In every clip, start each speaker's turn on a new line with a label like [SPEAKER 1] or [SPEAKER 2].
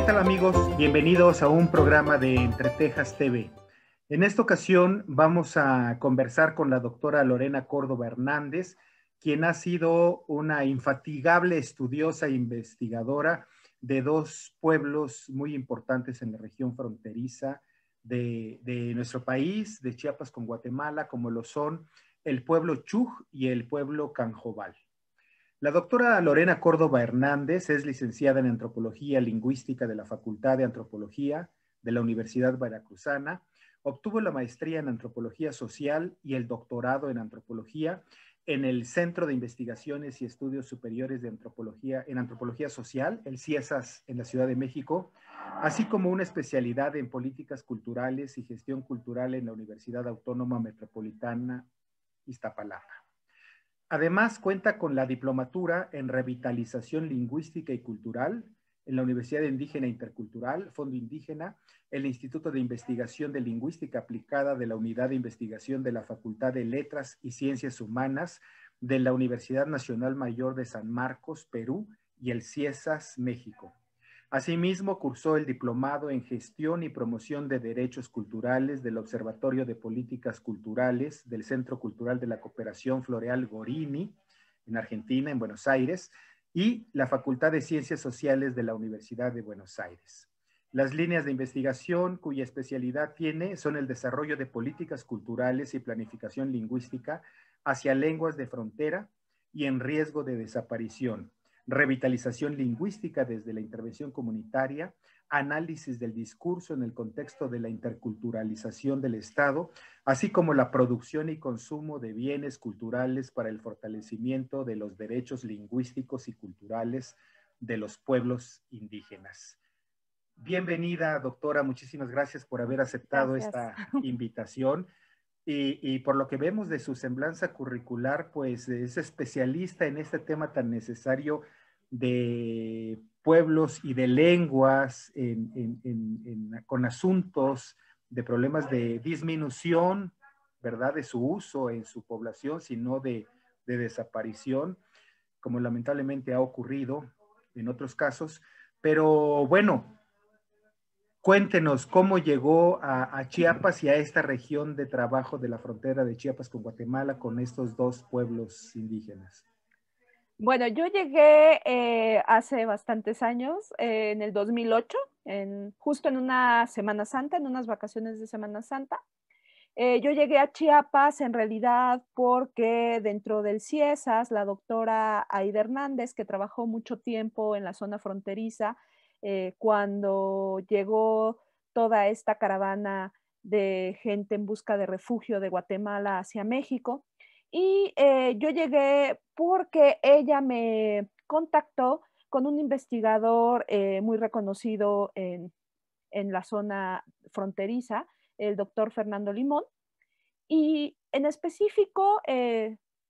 [SPEAKER 1] tal amigos? Bienvenidos a un programa de Entre Tejas TV. En esta ocasión vamos a conversar con la doctora Lorena Córdoba Hernández, quien ha sido una infatigable estudiosa e investigadora de dos pueblos muy importantes en la región fronteriza de nuestro país, de Chiapas con Guatemala, como lo son el pueblo Chuj y el pueblo Canjobal. La doctora Lorena Córdoba Hernández es licenciada en Antropología Lingüística de la Facultad de Antropología de la Universidad Veracruzana. Obtuvo la maestría en Antropología Social y el doctorado en Antropología en el Centro de Investigaciones y Estudios Superiores de Antropología en Antropología Social, el CIESAS, en la Ciudad de México, así como una especialidad en Políticas Culturales y Gestión Cultural en la Universidad Autónoma Metropolitana Iztapalapa. Además, cuenta con la diplomatura en Revitalización Lingüística y Cultural en la Universidad Indígena Intercultural, Fondo Indígena, el Instituto de Investigación de Lingüística Aplicada de la Unidad de Investigación de la Facultad de Letras y Ciencias Humanas de la Universidad Nacional Mayor de San Marcos, Perú, y el CIESAS, México. Asimismo, cursó el diplomado en Gestión y Promoción de Derechos Culturales del Observatorio de Políticas Culturales del Centro Cultural de la Cooperación Floreal Gorini, en Argentina, en Buenos Aires, y la Facultad de Ciencias Sociales de la Universidad de Buenos Aires. Las líneas de investigación cuya especialidad tiene son el desarrollo de políticas culturales y planificación lingüística hacia lenguas de frontera y en riesgo de desaparición, revitalización lingüística desde la intervención comunitaria, análisis del discurso en el contexto de la interculturalización del Estado, así como la producción y consumo de bienes culturales para el fortalecimiento de los derechos lingüísticos y culturales de los pueblos indígenas. Bienvenida, doctora, muchísimas gracias por haber aceptado esta invitación. Y por lo que vemos de su semblanza curricular, pues es especialista en este tema tan necesario de pueblos y de lenguas con asuntos de problemas de disminución, ¿verdad?, de su uso en su población, sino de desaparición, como lamentablemente ha ocurrido en otros casos. Pero bueno, cuéntenos cómo llegó a Chiapas y a esta región de trabajo de la frontera de Chiapas con Guatemala con estos dos pueblos indígenas.
[SPEAKER 2] Bueno, yo llegué hace bastantes años, en el 2008, justo en una Semana Santa, en unas vacaciones de Semana Santa. Yo llegué a Chiapas en realidad porque dentro del CIESAS, la doctora Aida Hernández, que trabajó mucho tiempo en la zona fronteriza, cuando llegó toda esta caravana de gente en busca de refugio de Guatemala hacia México. Y yo llegué porque ella me contactó con un investigador muy reconocido en la zona fronteriza, el doctor Fernando Limón. Y en específico,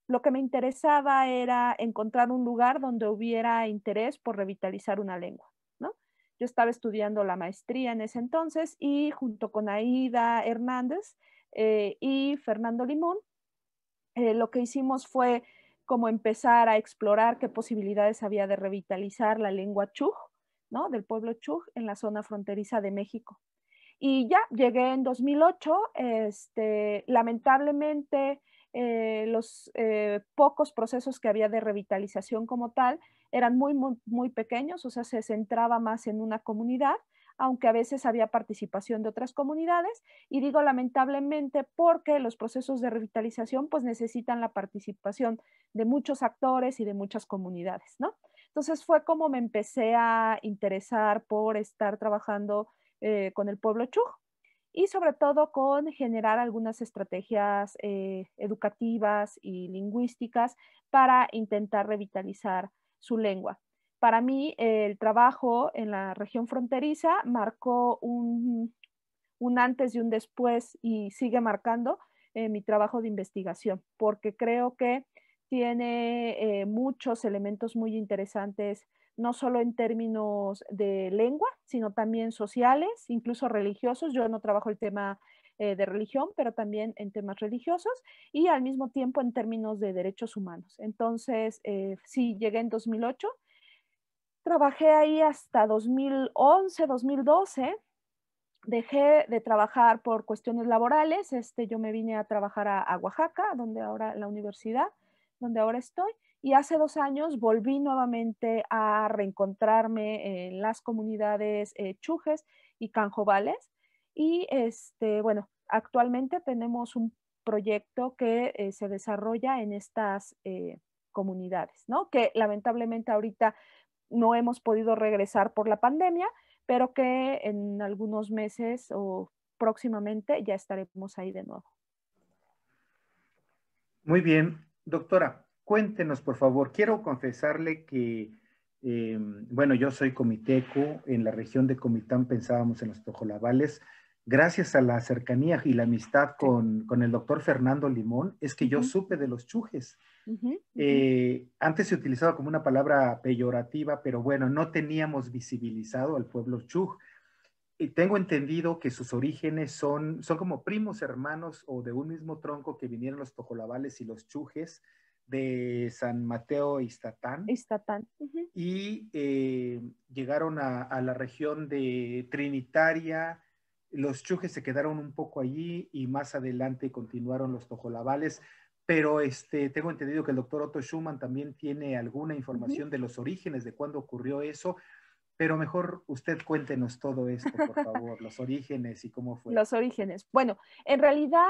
[SPEAKER 2] lo que me interesaba era encontrar un lugar donde hubiera interés por revitalizar una lengua, ¿no? Yo estaba estudiando la maestría en ese entonces y junto con Aida Hernández y Fernando Limón, lo que hicimos fue como empezar a explorar qué posibilidades había de revitalizar la lengua Chuj, ¿no?, del pueblo Chuj en la zona fronteriza de México. Y ya llegué en 2008, lamentablemente los pocos procesos que había de revitalización como tal eran muy pequeños, o sea, se centraba más en una comunidad, aunque a veces había participación de otras comunidades, y digo lamentablemente porque los procesos de revitalización pues necesitan la participación de muchos actores y de muchas comunidades, ¿no? Entonces fue como me empecé a interesar por estar trabajando con el pueblo Chuj y sobre todo con generar algunas estrategias educativas y lingüísticas para intentar revitalizar su lengua. Para mí, el trabajo en la región fronteriza marcó un antes y un después y sigue marcando mi trabajo de investigación, porque creo que tiene muchos elementos muy interesantes, no solo en términos de lengua, sino también sociales, incluso religiosos. Yo no trabajo el tema de religión, pero también en temas religiosos y al mismo tiempo en términos de derechos humanos. Entonces, sí, llegué en 2008 Trabajé ahí hasta 2011, 2012. Dejé de trabajar por cuestiones laborales. Yo me vine a trabajar a Oaxaca, donde ahora la universidad, donde ahora estoy. Y hace 2 años volví nuevamente a reencontrarme en las comunidades chujes y canjobales. Y bueno, actualmente tenemos un proyecto que se desarrolla en estas comunidades, ¿no? Que lamentablemente ahorita no hemos podido regresar por la pandemia, pero que en algunos meses o próximamente ya estaremos ahí de nuevo.
[SPEAKER 1] Muy bien, doctora, cuéntenos, por favor. Quiero confesarle que, bueno, yo soy comiteco, en la región de Comitán pensábamos en los tojolabales. Gracias a la cercanía y la amistad
[SPEAKER 2] Sí.
[SPEAKER 1] con el doctor Fernando Limón, es que yo supe de los chujes. Antes se utilizaba como una palabra peyorativa, pero bueno, no teníamos visibilizado al pueblo chuj. Y tengo entendido que sus orígenes son como primos hermanos o de un mismo tronco que vinieron los tojolabales y los chujes de San Mateo Ixtatán.
[SPEAKER 2] Ixtatán.
[SPEAKER 1] Y llegaron a la región de Trinitaria. Los chujes se quedaron un poco allí y más adelante continuaron los tojolabales. Pero tengo entendido que el doctor Otto Schumann también tiene alguna información de los orígenes de cuándo ocurrió eso. Pero mejor usted cuéntenos todo esto, por favor, los orígenes y cómo fue.
[SPEAKER 2] Los orígenes. Bueno, en realidad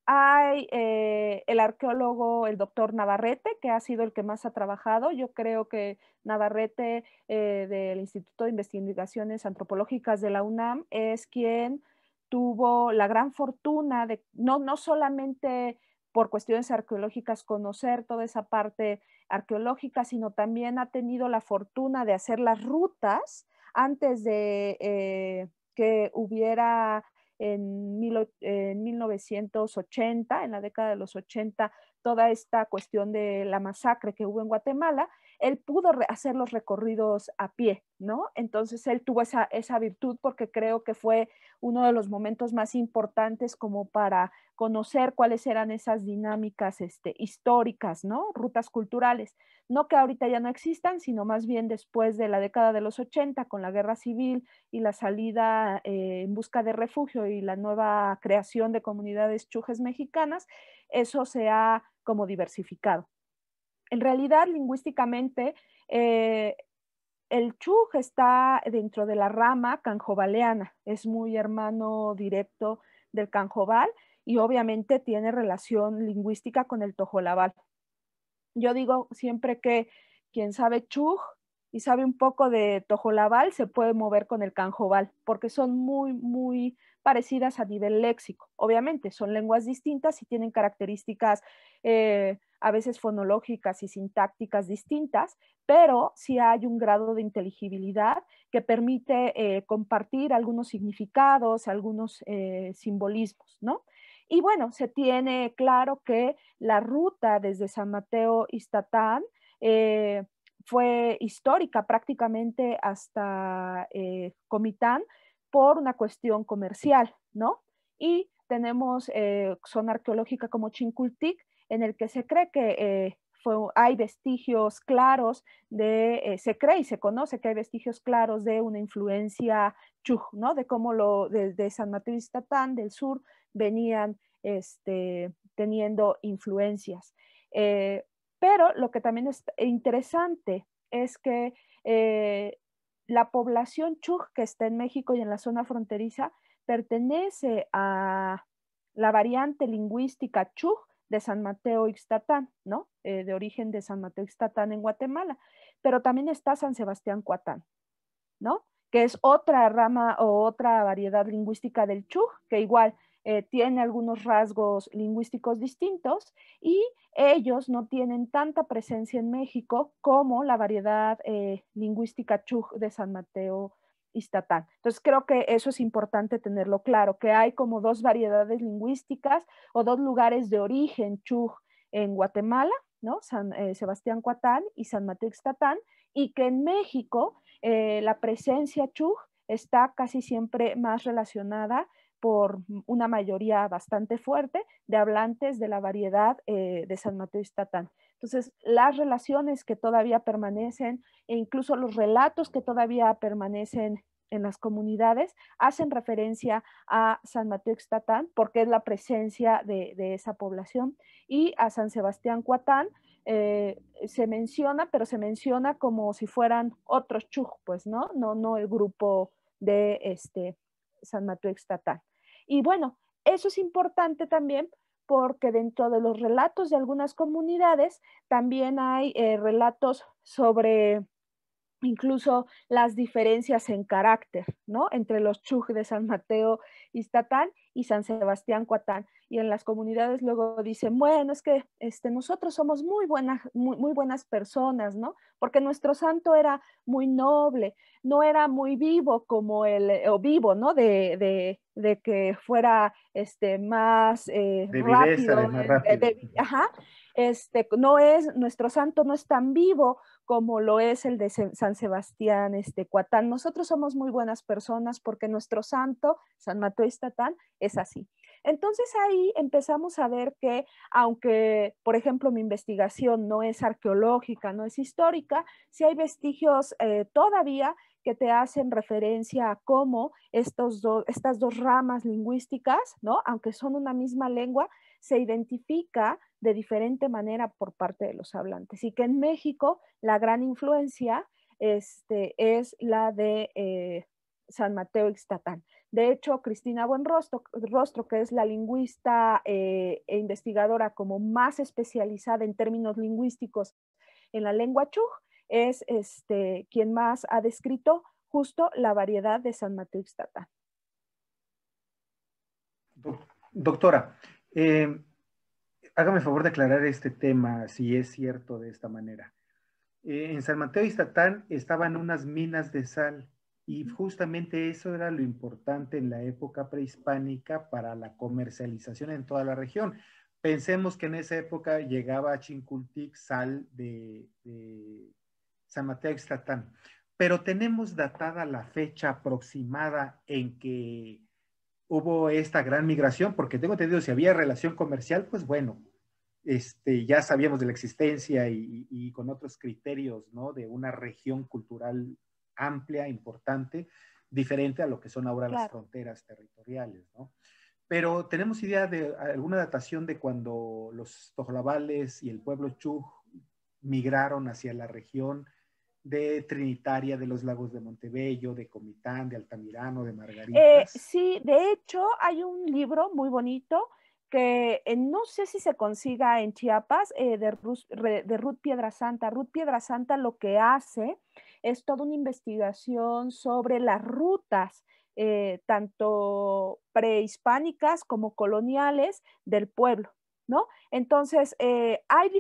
[SPEAKER 2] hay el arqueólogo, el doctor Navarrete, que ha sido el que más ha trabajado. Yo creo que Navarrete del Instituto de Investigaciones Antropológicas de la UNAM es quien tuvo la gran fortuna de no solamente por cuestiones arqueológicas conocer toda esa parte arqueológica, sino también ha tenido la fortuna de hacer las rutas antes de que hubiera en 1980, en la década de los 80, toda esta cuestión de la masacre que hubo en Guatemala. Él pudo hacer los recorridos a pie, ¿no? Entonces él tuvo esa virtud porque creo que fue uno de los momentos más importantes como para conocer cuáles eran esas dinámicas históricas, ¿no? Rutas culturales. No que ahorita ya no existan, sino más bien después de la década de los 80, con la guerra civil y la salida en busca de refugio y la nueva creación de comunidades chujes mexicanas, eso se ha como diversificado. En realidad, lingüísticamente, el chuj está dentro de la rama canjobaliana, es muy hermano directo del canjobal y obviamente tiene relación lingüística con el tojolabal. Yo digo siempre que quien sabe chuj y sabe un poco de tojolabal se puede mover con el canjobal, porque son muy, muy parecidas a nivel léxico. Obviamente son lenguas distintas y tienen características a veces fonológicas y sintácticas distintas, pero sí hay un grado de inteligibilidad que permite compartir algunos significados, algunos simbolismos, ¿no? Y bueno, se tiene claro que la ruta desde San Mateo Ixtatán fue histórica prácticamente hasta Comitán por una cuestión comercial, ¿no? Y tenemos zona arqueológica como Chincultic, en el que se cree que hay vestigios claros se cree y se conoce que hay vestigios claros de una influencia chuj, ¿no? De cómo de San Mateo Ixtatán, del sur, venían teniendo influencias. Pero lo que también es interesante es que la población chuj que está en México y en la zona fronteriza pertenece a la variante lingüística chuj de San Mateo Ixtatán, ¿no? De origen de San Mateo Ixtatán en Guatemala. Pero también está San Sebastián Coatán, ¿no? Que es otra rama o otra variedad lingüística del chuj, que igual tiene algunos rasgos lingüísticos distintos y ellos no tienen tanta presencia en México como la variedad lingüística chuj de San Mateo Ixtatán. Entonces creo que eso es importante tenerlo claro, que hay como dos variedades lingüísticas o dos lugares de origen chuj en Guatemala, ¿no? San Sebastián Coatán y San Mateo Ixtatán, y que en México la presencia chuj está casi siempre más relacionada por una mayoría bastante fuerte de hablantes de la variedad de San Mateo Ixtatán. Entonces, las relaciones que todavía permanecen e incluso los relatos que todavía permanecen en las comunidades hacen referencia a San Mateo Ixtatán porque es la presencia de esa población, y a San Sebastián Cuatán se menciona, pero se menciona como si fueran otros chuj, pues, ¿no? No el grupo de San Mateo Ixtatán. Y bueno, eso es importante también porque dentro de los relatos de algunas comunidades también hay relatos sobre incluso las diferencias en carácter, ¿no? Entre los chuj de San Mateo Ixtatán y San Sebastián Cuatán. Y en las comunidades luego dicen, bueno, es que nosotros somos muy buenas personas, ¿no? Porque nuestro santo era muy noble, no era muy vivo como o vivo, ¿no? De que fuera más
[SPEAKER 1] De viveza,
[SPEAKER 2] rápido,
[SPEAKER 1] de más rápido.
[SPEAKER 2] ajá, nuestro santo no es tan vivo como lo es el de San Sebastián Cuatán. Nosotros somos muy buenas personas porque nuestro santo, San Mateo Ixtatán, es así. Entonces ahí empezamos a ver que, aunque, por ejemplo, mi investigación no es arqueológica, no es histórica, sí hay vestigios todavía que te hacen referencia a cómo estas dos ramas lingüísticas, ¿no? Aunque son una misma lengua, se identifica de diferente manera por parte de los hablantes, y que en México la gran influencia es la de San Mateo Ixtatán. De hecho, Cristina Buenrostro, que es la lingüista e investigadora como más especializada en términos lingüísticos en la lengua chuj, es quien más ha descrito justo la variedad de San Mateo Ixtatán.
[SPEAKER 1] Doctora, hágame el favor de aclarar este tema, si es cierto de esta manera. En San Mateo Ixtatán estaban unas minas de sal, y justamente eso era lo importante en la época prehispánica para la comercialización en toda la región. Pensemos que en esa época llegaba a Chincultic sal de San Mateo Ixtatán, pero tenemos datada la fecha aproximada en que hubo esta gran migración, porque tengo entendido, si había relación comercial, pues bueno, ya sabíamos de la existencia y con otros criterios, ¿no? De una región cultural amplia, importante, diferente a lo que son ahora las fronteras territoriales, ¿no? Pero tenemos idea de alguna datación de cuando los tojolabales y el pueblo chuj migraron hacia la región de Trinitaria, de los lagos de Montebello, de Comitán, de Altamirano, de Margaritas.
[SPEAKER 2] Sí, de hecho hay un libro muy bonito que no sé si se consiga en Chiapas, de Ruth Piedrasanta. Ruth Piedrasanta lo que hace es toda una investigación sobre las rutas, tanto prehispánicas como coloniales del pueblo, ¿no? Entonces, hay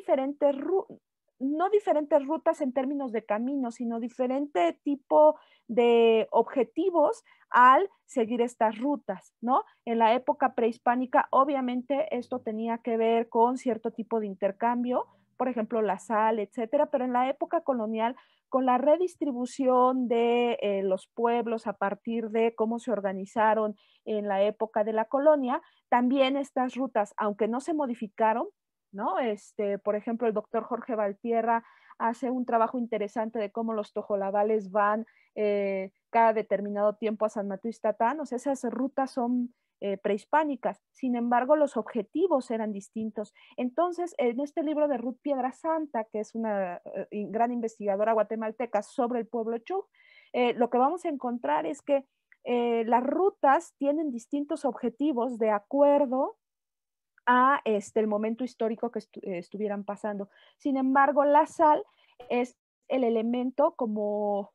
[SPEAKER 2] no diferentes rutas en términos de caminos, sino diferente tipo de objetivos al seguir estas rutas, ¿no? En la época prehispánica, obviamente, esto tenía que ver con cierto tipo de intercambio, por ejemplo, la sal, etcétera, pero en la época colonial, con la redistribución de los pueblos a partir de cómo se organizaron en la época de la colonia, también estas rutas, aunque no se modificaron, ¿no? Por ejemplo, el doctor Jorge Valtierra hace un trabajo interesante de cómo los tojolabales van cada determinado tiempo a San Mateo Ixtatán. O sea, esas rutas son prehispánicas. Sin embargo, los objetivos eran distintos. Entonces, en este libro de Ruth Piedrasanta, que es una gran investigadora guatemalteca sobre el pueblo chuj, lo que vamos a encontrar es que las rutas tienen distintos objetivos de acuerdo a el momento histórico que estuvieran pasando. Sin embargo, la sal es el elemento como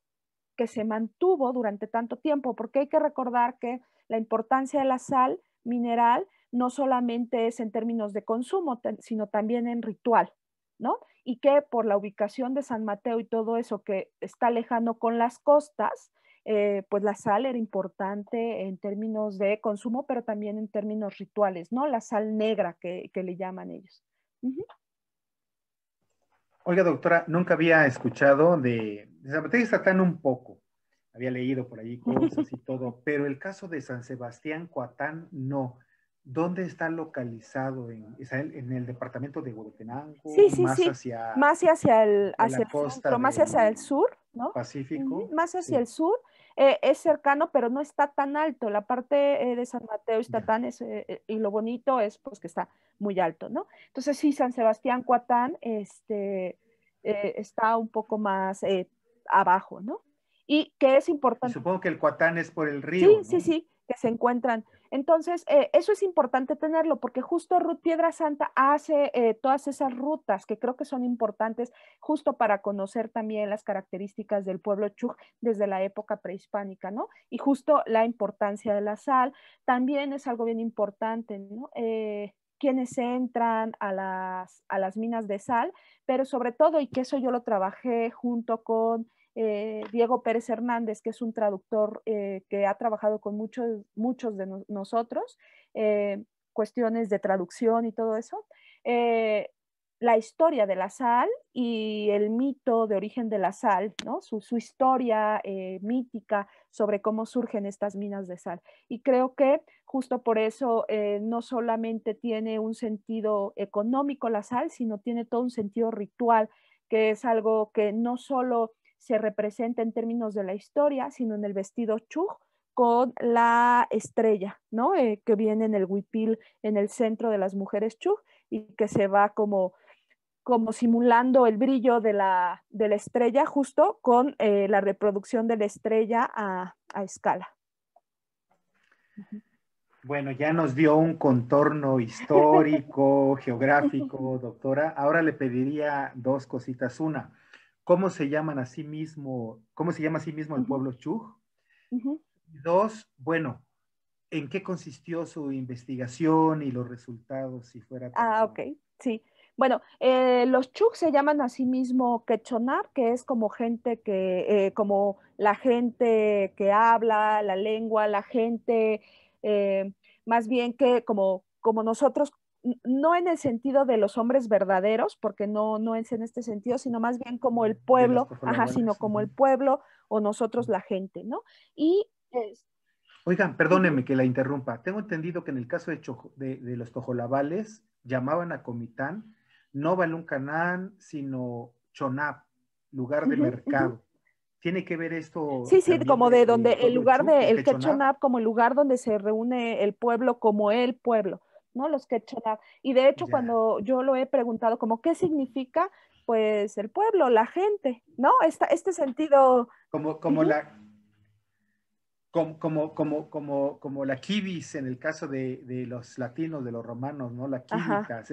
[SPEAKER 2] que se mantuvo durante tanto tiempo, porque hay que recordar que la importancia de la sal mineral no solamente es en términos de consumo, sino también en ritual, ¿no? Y que por la ubicación de San Mateo y todo eso que está lejano con las costas, pues la sal era importante en términos de consumo, pero también en términos rituales, ¿no? La sal negra que le llaman ellos.
[SPEAKER 1] Oiga, doctora, nunca había escuchado de San Mateo Ixtatán un poco, había leído por allí cosas y todo, pero el caso de San Sebastián Coatán no. ¿Dónde está localizado? ¿Está en el departamento de
[SPEAKER 2] Sí,
[SPEAKER 1] Huehuetenango,
[SPEAKER 2] sí,
[SPEAKER 1] más
[SPEAKER 2] sí, más
[SPEAKER 1] hacia
[SPEAKER 2] hacia
[SPEAKER 1] la
[SPEAKER 2] el
[SPEAKER 1] costa
[SPEAKER 2] centro, más hacia el
[SPEAKER 1] del
[SPEAKER 2] sur, ¿no? Ujú,
[SPEAKER 1] Pacífico?
[SPEAKER 2] más hacia
[SPEAKER 1] Sí,
[SPEAKER 2] el sur, es cercano, pero no está tan alto. La parte de San Mateo y
[SPEAKER 1] ya.
[SPEAKER 2] Tatán y lo bonito es pues que está muy alto, ¿no? Entonces sí, San Sebastián Coatán está un poco más abajo, ¿no? Y que es
[SPEAKER 1] Y
[SPEAKER 2] importante.
[SPEAKER 1] supongo que el Coatán es por el
[SPEAKER 2] Sí,
[SPEAKER 1] río,
[SPEAKER 2] sí,
[SPEAKER 1] ¿no?
[SPEAKER 2] sí, que se encuentran. Entonces, eso es importante tenerlo porque justo Ruth Piedra Santa hace todas esas rutas que creo que son importantes justo para conocer también las características del pueblo Chuj desde la época prehispánica, ¿no? Y justo la importancia de la sal también es algo bien importante, ¿no? Quienes entran a las minas de sal, pero sobre todo, y que eso yo lo trabajé junto con Diego Pérez Hernández, que es un traductor que ha trabajado con muchos de nosotros, cuestiones de traducción y todo eso. La historia de la sal y el mito de origen de la sal, ¿no? Su historia mítica sobre cómo surgen estas minas de sal. Y creo que justo por eso no solamente tiene un sentido económico la sal, sino tiene todo un sentido ritual, que es algo que no solo se representa en términos de la historia, sino en el vestido chuj con la estrella, ¿no? Que viene en el huipil, en el centro de las mujeres chuj, y que se va como simulando el brillo de la estrella justo con la reproducción de la estrella a escala.
[SPEAKER 1] Bueno, ya nos dio un contorno histórico, geográfico, doctora. Ahora le pediría dos cositas. Una, cómo se llama a sí mismo el pueblo Chuj? Y dos, bueno, ¿en qué consistió su investigación y los resultados, si fuera tan
[SPEAKER 2] Ah, ok,
[SPEAKER 1] amable?
[SPEAKER 2] sí. Bueno, los Chuk se llaman a sí mismo Quechonab, que es como gente como la gente que habla la lengua, la gente, eh, más bien que como nosotros, no en el sentido de los hombres verdaderos, porque no es en este sentido, sino más bien como el
[SPEAKER 1] De los
[SPEAKER 2] pueblo, ajá, sino
[SPEAKER 1] tojolabales.
[SPEAKER 2] como el pueblo o nosotros la gente, ¿no? Y es,
[SPEAKER 1] Oigan,
[SPEAKER 2] ujú,
[SPEAKER 1] perdónenme que la interrumpa. Tengo entendido que en el caso de los tojolabales llamaban a Comitán no Baluncanán, sino Chonab, lugar de
[SPEAKER 2] ujú, ujú.
[SPEAKER 1] mercado. ¿Tiene que ver esto
[SPEAKER 2] Sí, sí,
[SPEAKER 1] también
[SPEAKER 2] como de donde
[SPEAKER 1] del
[SPEAKER 2] el
[SPEAKER 1] pueblo
[SPEAKER 2] lugar
[SPEAKER 1] Chuj,
[SPEAKER 2] de
[SPEAKER 1] el
[SPEAKER 2] el
[SPEAKER 1] Quechonab?
[SPEAKER 2] Quechonab, como el lugar donde se reúne el pueblo como el pueblo, ¿no? Los Quechonab. Y de hecho,
[SPEAKER 1] Ya.
[SPEAKER 2] cuando yo lo he preguntado, como, ¿qué significa? Pues el pueblo, la gente, ¿no? Este sentido.
[SPEAKER 1] Como, como
[SPEAKER 2] Ujú,
[SPEAKER 1] la, como la kibis en el caso de los latinos, de los romanos, ¿no? La
[SPEAKER 2] ajá.
[SPEAKER 1] kivitas,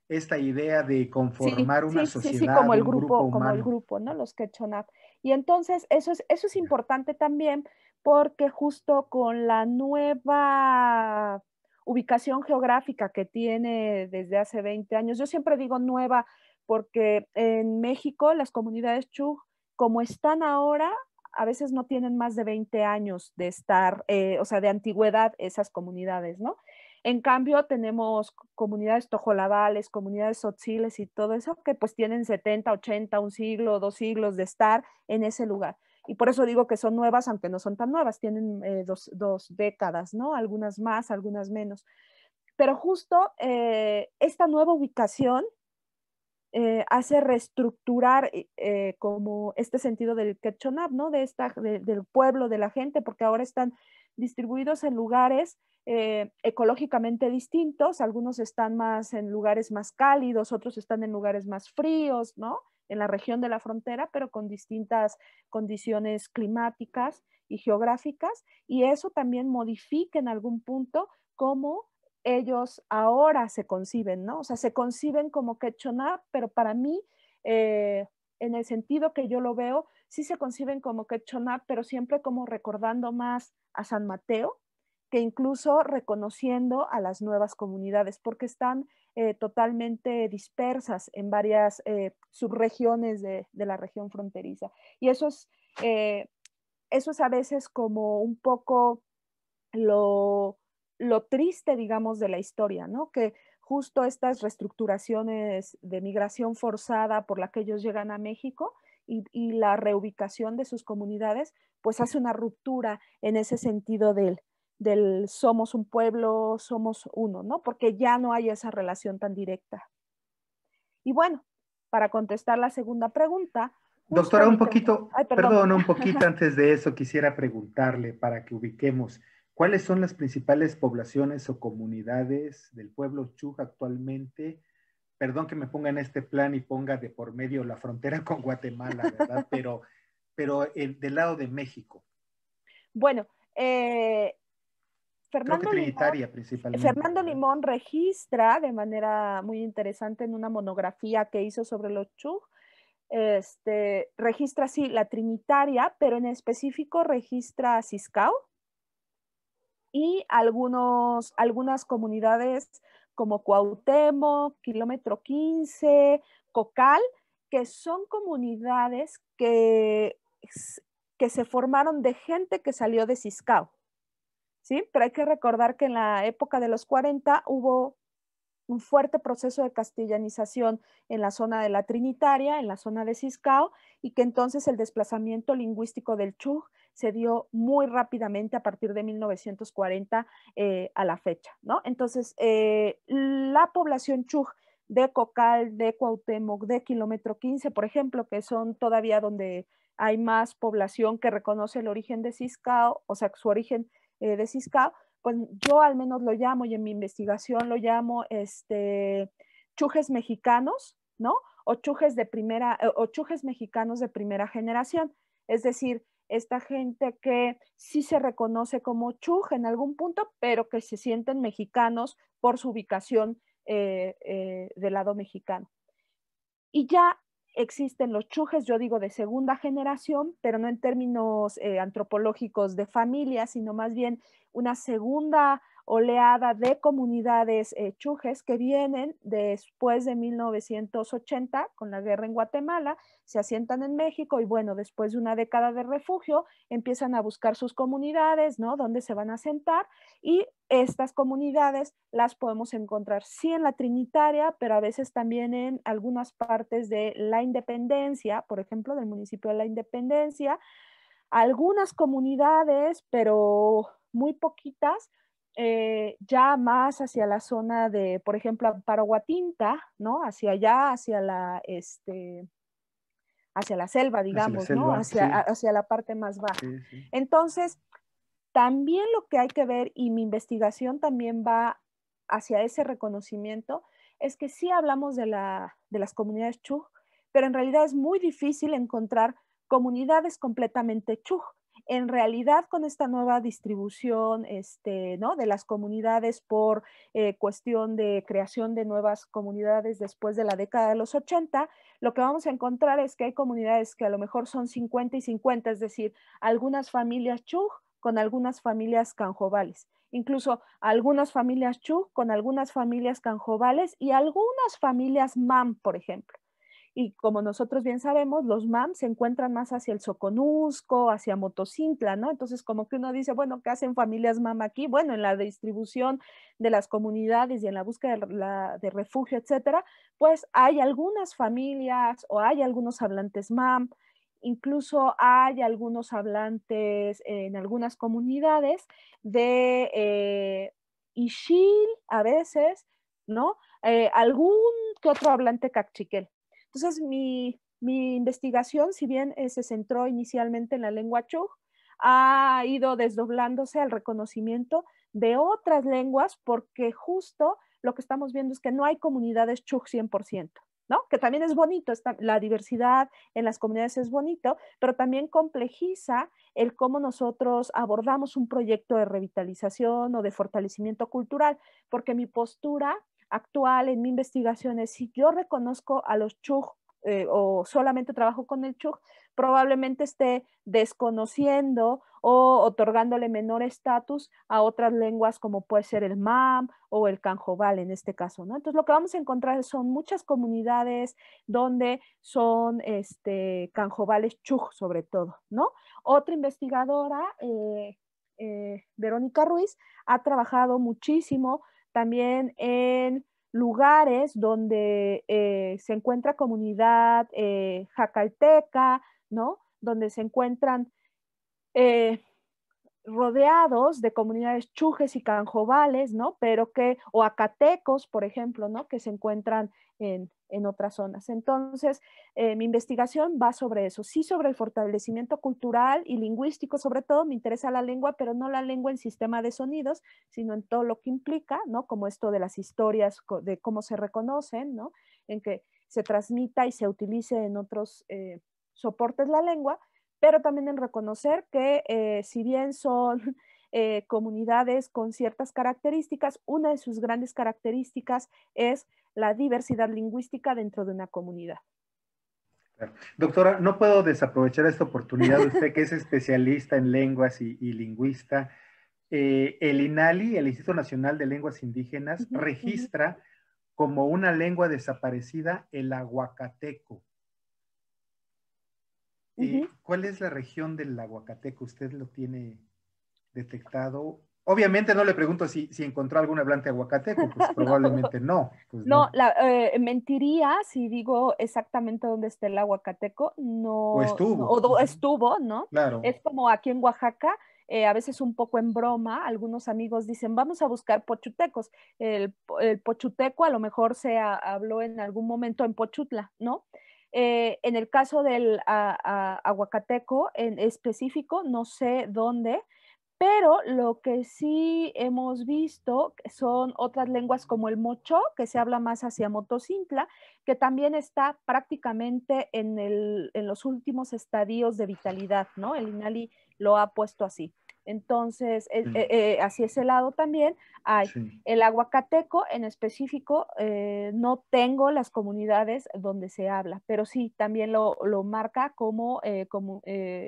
[SPEAKER 1] esta idea de
[SPEAKER 2] Sí,
[SPEAKER 1] conformar una
[SPEAKER 2] sí, sí, sí,
[SPEAKER 1] sociedad, un grupo
[SPEAKER 2] como el
[SPEAKER 1] humano.
[SPEAKER 2] grupo, ¿no? Los Quechonab. Y entonces eso es importante también porque justo con la nueva ubicación geográfica que tiene desde hace 20 años, yo siempre digo nueva porque en México las comunidades Chuj, como están ahora, a veces no tienen más de 20 años de estar, o sea, de antigüedad esas comunidades, ¿no? En cambio, tenemos comunidades tojolabales, comunidades tzotziles y todo eso que pues tienen 70, 80, un siglo, 2 siglos de estar en ese lugar. Y por eso digo que son nuevas, aunque no son tan nuevas, tienen dos décadas, ¿no? Algunas más, algunas menos. Pero justo esta nueva ubicación hace reestructurar como este sentido del Quechonab, ¿no? Del pueblo, de la gente, porque ahora están distribuidos en lugares ecológicamente distintos, algunos están más en lugares más cálidos, otros están en lugares más fríos, ¿no? En la región de la frontera, pero con distintas condiciones climáticas y geográficas, y eso también modifica en algún punto cómo ellos ahora se conciben, ¿no? O sea, se conciben como Quechonab, pero para mí, en el sentido que yo lo veo, sí se conciben como Quechonab, pero siempre como recordando más a San Mateo, que incluso reconociendo a las nuevas comunidades, porque están totalmente dispersas en varias subregiones de la región fronteriza. Y eh, eso es a veces como un poco lo, lo triste, digamos, de la historia, ¿no? Que justo estas reestructuraciones de migración forzada por la que ellos llegan a México y la reubicación de sus comunidades, pues hace una ruptura en ese sentido del somos un pueblo, somos uno, ¿no? Porque ya no hay esa relación tan directa. Y bueno, para contestar la segunda pregunta, justo
[SPEAKER 1] Doctora,
[SPEAKER 2] en
[SPEAKER 1] un
[SPEAKER 2] mi
[SPEAKER 1] poquito,
[SPEAKER 2] ay, perdón.
[SPEAKER 1] perdón, un poquito antes de eso quisiera preguntarle para que ubiquemos, ¿cuáles son las principales poblaciones o comunidades del pueblo Chuj actualmente? Perdón que me ponga en este plan y ponga de por medio la frontera con Guatemala, ¿verdad? Pero del lado de México.
[SPEAKER 2] Bueno,
[SPEAKER 1] Creo que Trinitaria principalmente,
[SPEAKER 2] Fernando
[SPEAKER 1] ¿verdad?
[SPEAKER 2] Limón registra de manera muy interesante en una monografía que hizo sobre los Chuj, registra sí la Trinitaria, pero en específico registra Ciscao y algunas comunidades como Cuauhtémoc, Kilómetro 15, Cocal, que son comunidades que se formaron de gente que salió de Ciscao, ¿sí? Pero hay que recordar que en la época de los 40 hubo un fuerte proceso de castellanización en la zona de la Trinitaria, en la zona de Ciscao, y que entonces el desplazamiento lingüístico del Chuj se dio muy rápidamente a partir de 1940 a la fecha, ¿no? Entonces, la población Chuj de Cocal, de Cuauhtémoc, de Kilómetro 15, por ejemplo, que son todavía donde hay más población que reconoce el origen de Ciscao, o sea, su origen de Ciscao, pues yo al menos lo llamo, y en mi investigación lo llamo chujes mexicanos, ¿no? O chujes mexicanos de primera generación. Es decir, esta gente que sí se reconoce como chuj en algún punto, pero que se sienten mexicanos por su ubicación del lado mexicano. Y ya existen los chujes, yo digo de segunda generación, pero no en términos antropológicos de familia, sino más bien una segunda oleada de comunidades chujes que vienen después de 1980 con la guerra en Guatemala, se asientan en México y bueno, después de una década de refugio empiezan a buscar sus comunidades, ¿no? Dónde se van a asentar, y estas comunidades las podemos encontrar sí en la Trinitaria, pero a veces también en algunas partes de la Independencia, por ejemplo, del municipio de la Independencia, algunas comunidades, pero muy poquitas, ya más hacia la zona de, por ejemplo, Amparo Guatinta, ¿no? Hacia allá, hacia la selva,
[SPEAKER 1] Hacia la
[SPEAKER 2] digamos, ¿no?
[SPEAKER 1] selva, sí,
[SPEAKER 2] Hacia la parte más baja.
[SPEAKER 1] sí, sí.
[SPEAKER 2] Entonces, también lo que hay que ver, y mi investigación también va hacia ese reconocimiento, es que sí hablamos de las comunidades Chuj, pero en realidad es muy difícil encontrar comunidades completamente Chuj. En realidad, con esta nueva distribución ¿no? de las comunidades por cuestión de creación de nuevas comunidades después de la década de los 80, lo que vamos a encontrar es que hay comunidades que a lo mejor son 50 y 50, es decir, algunas familias Chuj con algunas familias canjobales, incluso algunas familias Chu con algunas familias canjobales y algunas familias MAM, por ejemplo. Y como nosotros bien sabemos, los MAM se encuentran más hacia el Soconusco, hacia Motocintla, ¿no? Entonces, como que uno dice, bueno, ¿qué hacen familias MAM aquí? Bueno, en la distribución de las comunidades y en la búsqueda de refugio, etcétera, pues hay algunas familias o hay algunos hablantes MAM, incluso hay algunos hablantes en algunas comunidades de Ixil a veces, ¿no? Algún que otro hablante cachiquel. Entonces, mi investigación, si bien se centró inicialmente en la lengua Chuj, ha ido desdoblándose al reconocimiento de otras lenguas, porque justo lo que estamos viendo es que no hay comunidades Chuj 100%. ¿No? Que también es bonito, la diversidad en las comunidades es bonito, pero también complejiza el cómo nosotros abordamos un proyecto de revitalización o de fortalecimiento cultural, porque mi postura actual en mi investigación es: si yo reconozco a los Chuj o solamente trabajo con el Chuj, probablemente esté desconociendo o otorgándole menor estatus a otras lenguas como puede ser el MAM o el Canjobal en este caso, ¿no? Entonces lo que vamos a encontrar son muchas comunidades donde son canjobales Chuj sobre todo, ¿no? Otra investigadora, Verónica Ruiz, ha trabajado muchísimo también en lugares donde se encuentra comunidad jacalteca, ¿no? Donde se encuentran eh, rodeados de comunidades chujes y canjobales, ¿no? Pero o acatecos, por ejemplo, ¿no? Que se encuentran en otras zonas. Entonces, mi investigación va sobre eso, sí sobre el fortalecimiento cultural y lingüístico, sobre todo me interesa la lengua, pero no la lengua en sistema de sonidos, sino en todo lo que implica, ¿no? Como esto de las historias, de cómo se reconocen, ¿no? En que se transmita y se utilice en otros soportes la lengua, pero también en reconocer que si bien son comunidades con ciertas características, una de sus grandes características es la diversidad lingüística dentro de una comunidad.
[SPEAKER 1] Doctora, no puedo desaprovechar esta oportunidad, usted que es especialista en lenguas y lingüista. El INALI, el Instituto Nacional de Lenguas Indígenas, registra como una lengua desaparecida el aguacateco. ¿Cuál es la región del aguacateco? ¿Usted lo tiene detectado? Obviamente no le pregunto si encontró algún hablante aguacateco, pues probablemente no. Pues
[SPEAKER 2] No,
[SPEAKER 1] no.
[SPEAKER 2] mentiría si digo exactamente dónde está el aguacateco,
[SPEAKER 1] O
[SPEAKER 2] no,
[SPEAKER 1] estuvo.
[SPEAKER 2] o estuvo, ¿no?
[SPEAKER 1] Claro.
[SPEAKER 2] Es como aquí en Oaxaca, a veces un poco en broma, algunos amigos dicen, vamos a buscar pochutecos. El pochuteco a lo mejor se habló en algún momento en Pochutla, ¿no? En el caso del aguacateco en específico, no sé dónde, pero lo que sí hemos visto son otras lenguas como el mocho, que se habla más hacia Motocintla, que también está prácticamente en los últimos estadios de vitalidad, ¿no? El INALI lo ha puesto así. Entonces, hacia ese lado también hay.
[SPEAKER 1] Sí.
[SPEAKER 2] El aguacateco en específico, no tengo las comunidades donde se habla, pero sí, también lo marca como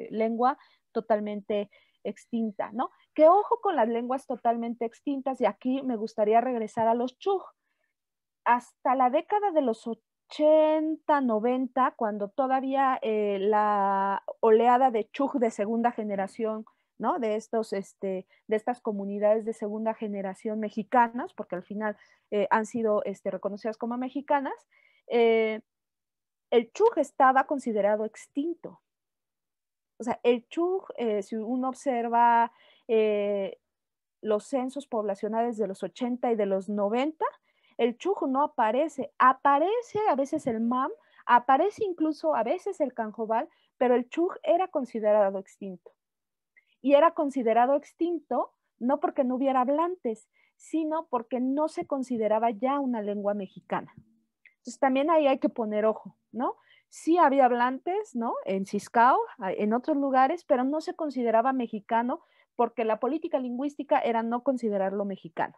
[SPEAKER 2] lengua totalmente extinta, ¿no? Que ojo con las lenguas totalmente extintas, y aquí me gustaría regresar a los chuj. Hasta la década de los 80, 90, cuando todavía la oleada de chuj de segunda generación, ¿no? De estas comunidades de segunda generación mexicanas, porque al final han sido reconocidas como mexicanas, eh, el chuj estaba considerado extinto. O sea, el chuj, si uno observa los censos poblacionales de los 80 y de los 90, el chuj no aparece. Aparece a veces el mam, aparece incluso a veces el canjobal, pero el chuj era considerado extinto. Y era considerado extinto no porque no hubiera hablantes, sino porque no se consideraba ya una lengua mexicana. Entonces también ahí hay que poner ojo, ¿no? Sí había hablantes, ¿no? En Ciscao, en otros lugares, pero no se consideraba mexicano porque la política lingüística era no considerarlo mexicano,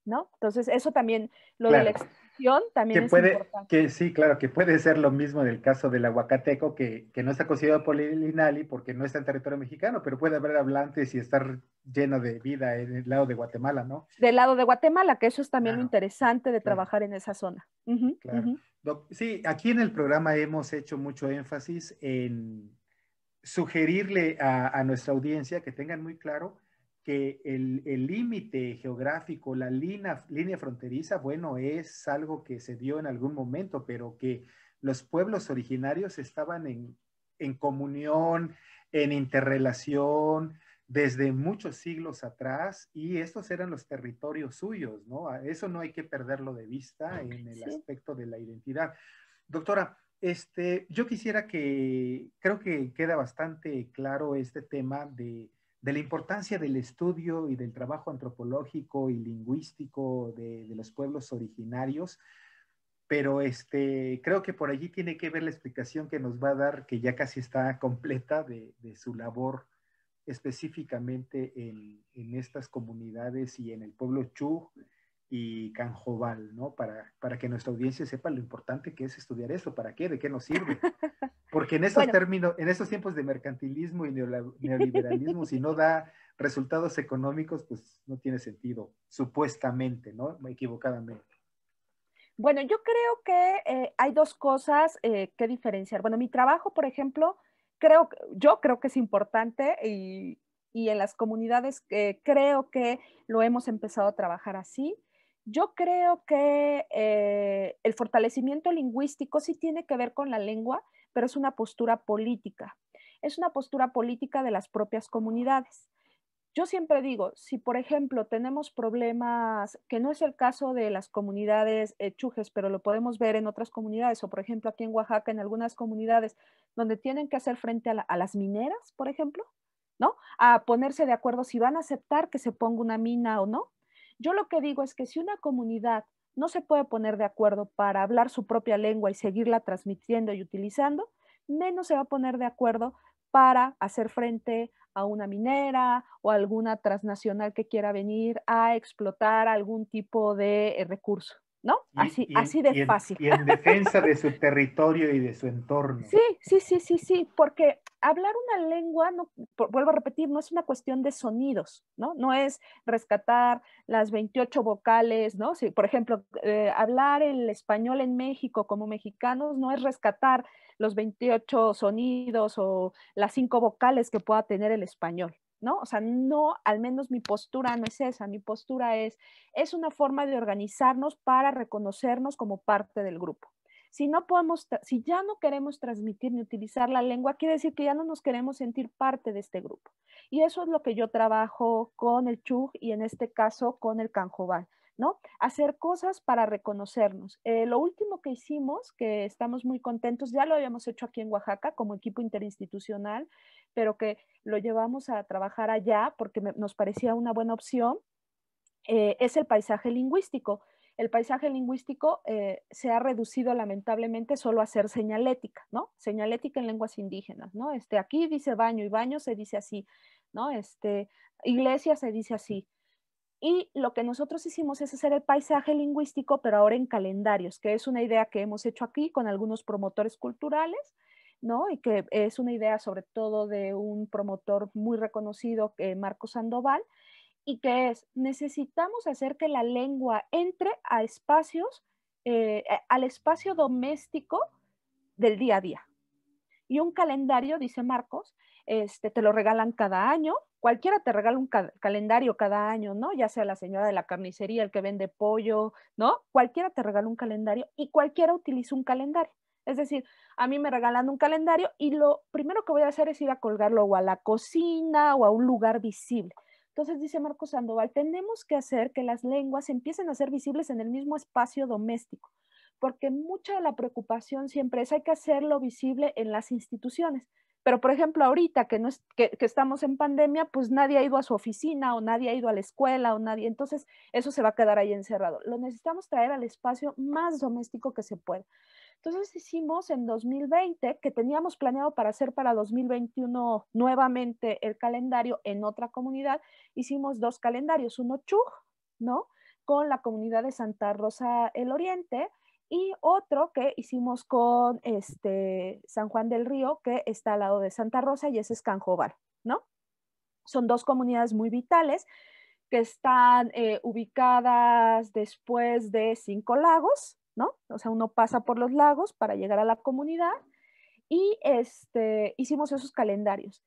[SPEAKER 2] ¿no? Entonces eso también, lo de la
[SPEAKER 1] Claro.
[SPEAKER 2] extinción también es importante.
[SPEAKER 1] Que sí, claro, que puede ser lo mismo del caso del aguacateco, que no está considerado por el INALI porque no está en territorio mexicano, pero puede haber hablantes y estar lleno de vida en el lado de Guatemala, ¿no?
[SPEAKER 2] Del lado de Guatemala, que eso es también lo
[SPEAKER 1] Claro,
[SPEAKER 2] interesante de
[SPEAKER 1] claro,
[SPEAKER 2] trabajar en esa zona. Uh-huh,
[SPEAKER 1] claro.
[SPEAKER 2] uh-huh.
[SPEAKER 1] Sí, aquí en el programa hemos hecho mucho énfasis en sugerirle a nuestra audiencia que tengan muy claro que el límite geográfico, la línea fronteriza, bueno, es algo que se dio en algún momento, pero que los pueblos originarios estaban en comunión, en interrelación desde muchos siglos atrás, y estos eran los territorios suyos, ¿no? Eso no hay que perderlo de vista en el
[SPEAKER 2] Sí.
[SPEAKER 1] aspecto de la identidad. Doctora, yo quisiera creo que queda bastante claro este tema de la importancia del estudio y del trabajo antropológico y lingüístico de los pueblos originarios, pero creo que por allí tiene que ver la explicación que nos va a dar, que ya casi está completa, de su labor específicamente en estas comunidades y en el pueblo Chu y Canjobal, ¿no? Para que nuestra audiencia sepa lo importante que es estudiar esto, ¿para qué? ¿De qué nos sirve? Porque en esos
[SPEAKER 2] Bueno,
[SPEAKER 1] términos, en estos tiempos de mercantilismo y neoliberalismo, si no da resultados económicos, pues no tiene sentido, supuestamente, ¿no? Equivocadamente.
[SPEAKER 2] bueno, yo creo que hay dos cosas que diferenciar. Bueno, mi trabajo, por ejemplo, yo creo que es importante y en las comunidades creo que lo hemos empezado a trabajar así. Yo creo que el fortalecimiento lingüístico sí tiene que ver con la lengua, pero es una postura política. Es una postura política de las propias comunidades. Yo siempre digo, si por ejemplo tenemos problemas, que no es el caso de las comunidades chujes, pero lo podemos ver en otras comunidades, o por ejemplo aquí en Oaxaca, en algunas comunidades donde tienen que hacer frente a las mineras, por ejemplo, ¿no? A ponerse de acuerdo si van a aceptar que se ponga una mina o no. Yo lo que digo es que si una comunidad no se puede poner de acuerdo para hablar su propia lengua y seguirla transmitiendo y utilizando, menos se va a poner de acuerdo para hacer frente a una minera o a alguna transnacional que quiera venir a explotar algún tipo de recurso, ¿no? Así, así de fácil.
[SPEAKER 1] Y en defensa de su territorio y de su entorno.
[SPEAKER 2] Sí, sí, sí, sí, sí, porque hablar una lengua, no, vuelvo a repetir, no es una cuestión de sonidos, ¿no? No es rescatar las 28 vocales, ¿no? Si, por ejemplo, hablar el español en México como mexicanos no es rescatar los 28 sonidos o las 5 vocales que pueda tener el español, ¿no? O sea, no, al menos mi postura no es esa, mi postura es una forma de organizarnos para reconocernos como parte del grupo. Si no podemos, si ya no queremos transmitir ni utilizar la lengua, quiere decir que ya no nos queremos sentir parte de este grupo. Y eso es lo que yo trabajo con el Chug y en este caso con el Canjobal, ¿no? Hacer cosas para reconocernos. Lo último que hicimos, que estamos muy contentos, ya lo habíamos hecho aquí en Oaxaca como equipo interinstitucional, pero que lo llevamos a trabajar allá porque nos parecía una buena opción, es el paisaje lingüístico. El paisaje lingüístico se ha reducido lamentablemente solo a ser señalética, ¿no? Señalética en lenguas indígenas, ¿no? Aquí dice baño y baño se dice así, ¿no? Iglesia se dice así. Y lo que nosotros hicimos es hacer el paisaje lingüístico, pero ahora en calendarios, que es una idea que hemos hecho aquí con algunos promotores culturales, ¿no? Y que es una idea sobre todo de un promotor muy reconocido, Marco Sandoval, y que es, necesitamos hacer que la lengua entre a espacios, al espacio doméstico del día a día. Y un calendario, dice Marcos, te lo regalan cada año, cualquiera te regala un calendario cada año, ¿no? Ya sea la señora de la carnicería, el que vende pollo, ¿no? Cualquiera te regala un calendario y cualquiera utiliza un calendario. Es decir, a mí me regalan un calendario y lo primero que voy a hacer es ir a colgarlo o a la cocina o a un lugar visible. Entonces, dice Marcos Sandoval, tenemos que hacer que las lenguas empiecen a ser visibles en el mismo espacio doméstico, porque mucha de la preocupación siempre es hay que hacerlo visible en las instituciones. Pero, por ejemplo, ahorita que, no es, que estamos en pandemia, pues nadie ha ido a su oficina o nadie ha ido a la escuela o nadie, entonces eso se va a quedar ahí encerrado. Lo necesitamos traer al espacio más doméstico que se pueda. Entonces hicimos en 2020, que teníamos planeado para hacer para 2021 nuevamente el calendario en otra comunidad, hicimos 2 calendarios, uno Chuj, ¿no? Con la comunidad de Santa Rosa el Oriente, y otro que hicimos con San Juan del Río, que está al lado de Santa Rosa, y ese es Canjobal, ¿no? Son 2 comunidades muy vitales que están ubicadas después de 5 lagos, ¿no? O sea, uno pasa por los lagos para llegar a la comunidad y hicimos esos calendarios.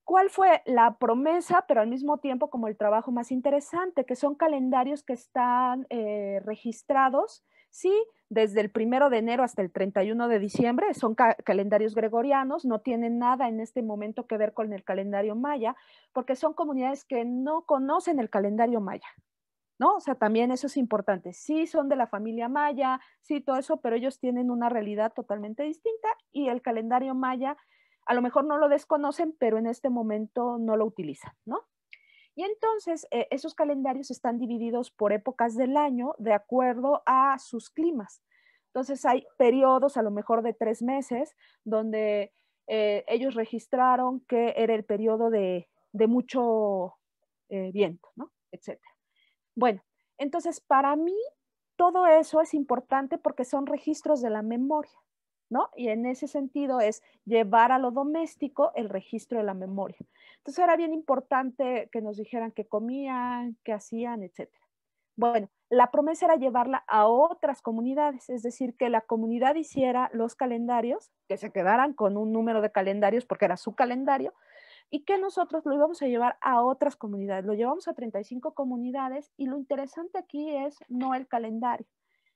[SPEAKER 2] ¿Cuál fue la promesa, pero al mismo tiempo como el trabajo más interesante? Que son calendarios que están registrados, sí, desde el 1 de enero hasta el 31 de diciembre, son calendarios gregorianos, no tienen nada en este momento que ver con el calendario maya, porque son comunidades que no conocen el calendario maya, ¿no? O sea, también eso es importante. Sí son de la familia maya, sí todo eso, pero ellos tienen una realidad totalmente distinta y el calendario maya a lo mejor no lo desconocen, pero en este momento no lo utilizan, ¿no? Y entonces esos calendarios están divididos por épocas del año de acuerdo a sus climas. Entonces hay periodos a lo mejor de 3 meses donde ellos registraron que era el periodo de mucho viento, ¿no? Etcétera. Bueno, entonces para mí todo eso es importante porque son registros de la memoria, ¿no? Y en ese sentido es llevar a lo doméstico el registro de la memoria. Entonces era bien importante que nos dijeran qué comían, qué hacían, etcétera. Bueno, la promesa era llevarla a otras comunidades, es decir, que la comunidad hiciera los calendarios, que se quedaran con un número de calendarios porque era su calendario, y que nosotros lo íbamos a llevar a otras comunidades. Lo llevamos a 35 comunidades y lo interesante aquí es no el calendario,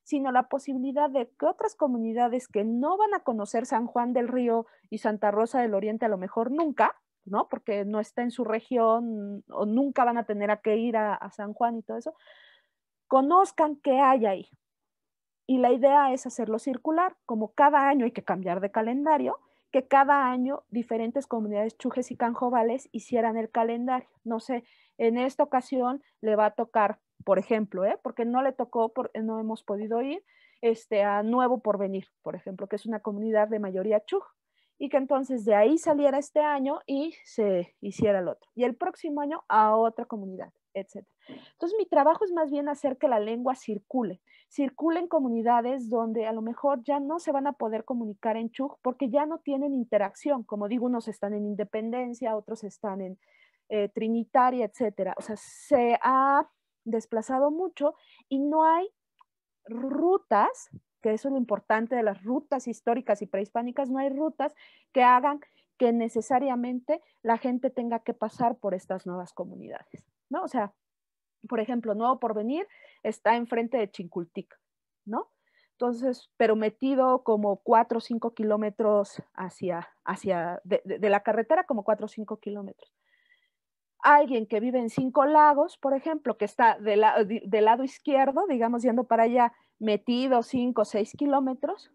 [SPEAKER 2] sino la posibilidad de que otras comunidades que no van a conocer San Juan del Río y Santa Rosa del Oriente a lo mejor nunca, ¿no? Porque no está en su región o nunca van a tener a que ir a San Juan y todo eso, conozcan qué hay ahí. Y la idea es hacerlo circular, como cada año hay que cambiar de calendario, que cada año diferentes comunidades chujes y canjobales hicieran el calendario. No sé, en esta ocasión le va a tocar, por ejemplo, porque no le tocó, no hemos podido ir, a Nuevo Porvenir, por ejemplo, que es una comunidad de mayoría chuj, y que entonces de ahí saliera este año y se hiciera el otro. Y el próximo año a otra comunidad, etc. Entonces mi trabajo es más bien hacer que la lengua circule en comunidades donde a lo mejor ya no se van a poder comunicar en chuj porque ya no tienen interacción. Como digo, unos están en Independencia, otros están en Trinitaria, etcétera. O sea, se ha desplazado mucho y no hay rutas, que eso es lo importante de las rutas históricas y prehispánicas, no hay rutas que hagan que necesariamente la gente tenga que pasar por estas nuevas comunidades, ¿no? O sea, por ejemplo, Nuevo Porvenir está enfrente de Chincultic, ¿no? Entonces, pero metido como 4 o 5 kilómetros de la carretera, como 4 o 5 kilómetros. Alguien que vive en Cinco Lagos, por ejemplo, que está del lado izquierdo, digamos, yendo para allá, metido 5 o 6 kilómetros,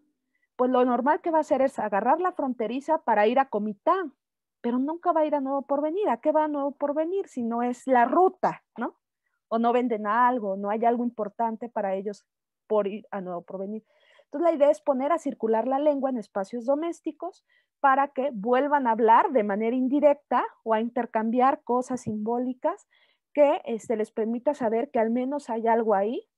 [SPEAKER 2] pues lo normal que va a hacer es agarrar la fronteriza para ir a Comitán, pero nunca va a ir a Nuevo Porvenir. ¿A qué va a Nuevo Porvenir si no es la ruta, ¿no? O no venden algo, no hay algo importante para ellos por ir a Nuevo Porvenir. Entonces la idea es poner a circular la lengua en espacios domésticos para que vuelvan a hablar de manera indirecta o a intercambiar cosas simbólicas que les permita saber que al menos hay algo ahí,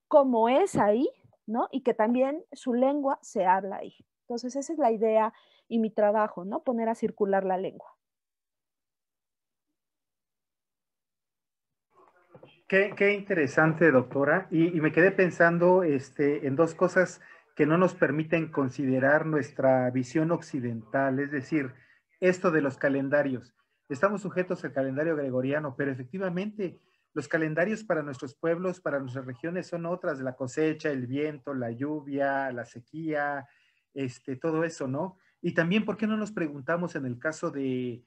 [SPEAKER 2] como es ahí, ¿no? Y que también su lengua se habla ahí. Entonces esa es la idea y mi trabajo, ¿no? Poner a circular la lengua.
[SPEAKER 1] Qué interesante, doctora. Y me quedé pensando en dos cosas que no nos permiten considerar nuestra visión occidental, es decir, esto de los calendarios. Estamos sujetos al calendario gregoriano, pero efectivamente los calendarios para nuestros pueblos, para nuestras regiones son otras, la cosecha, el viento, la lluvia, la sequía, todo eso, ¿no? Y también, ¿por qué no nos preguntamos en el caso de,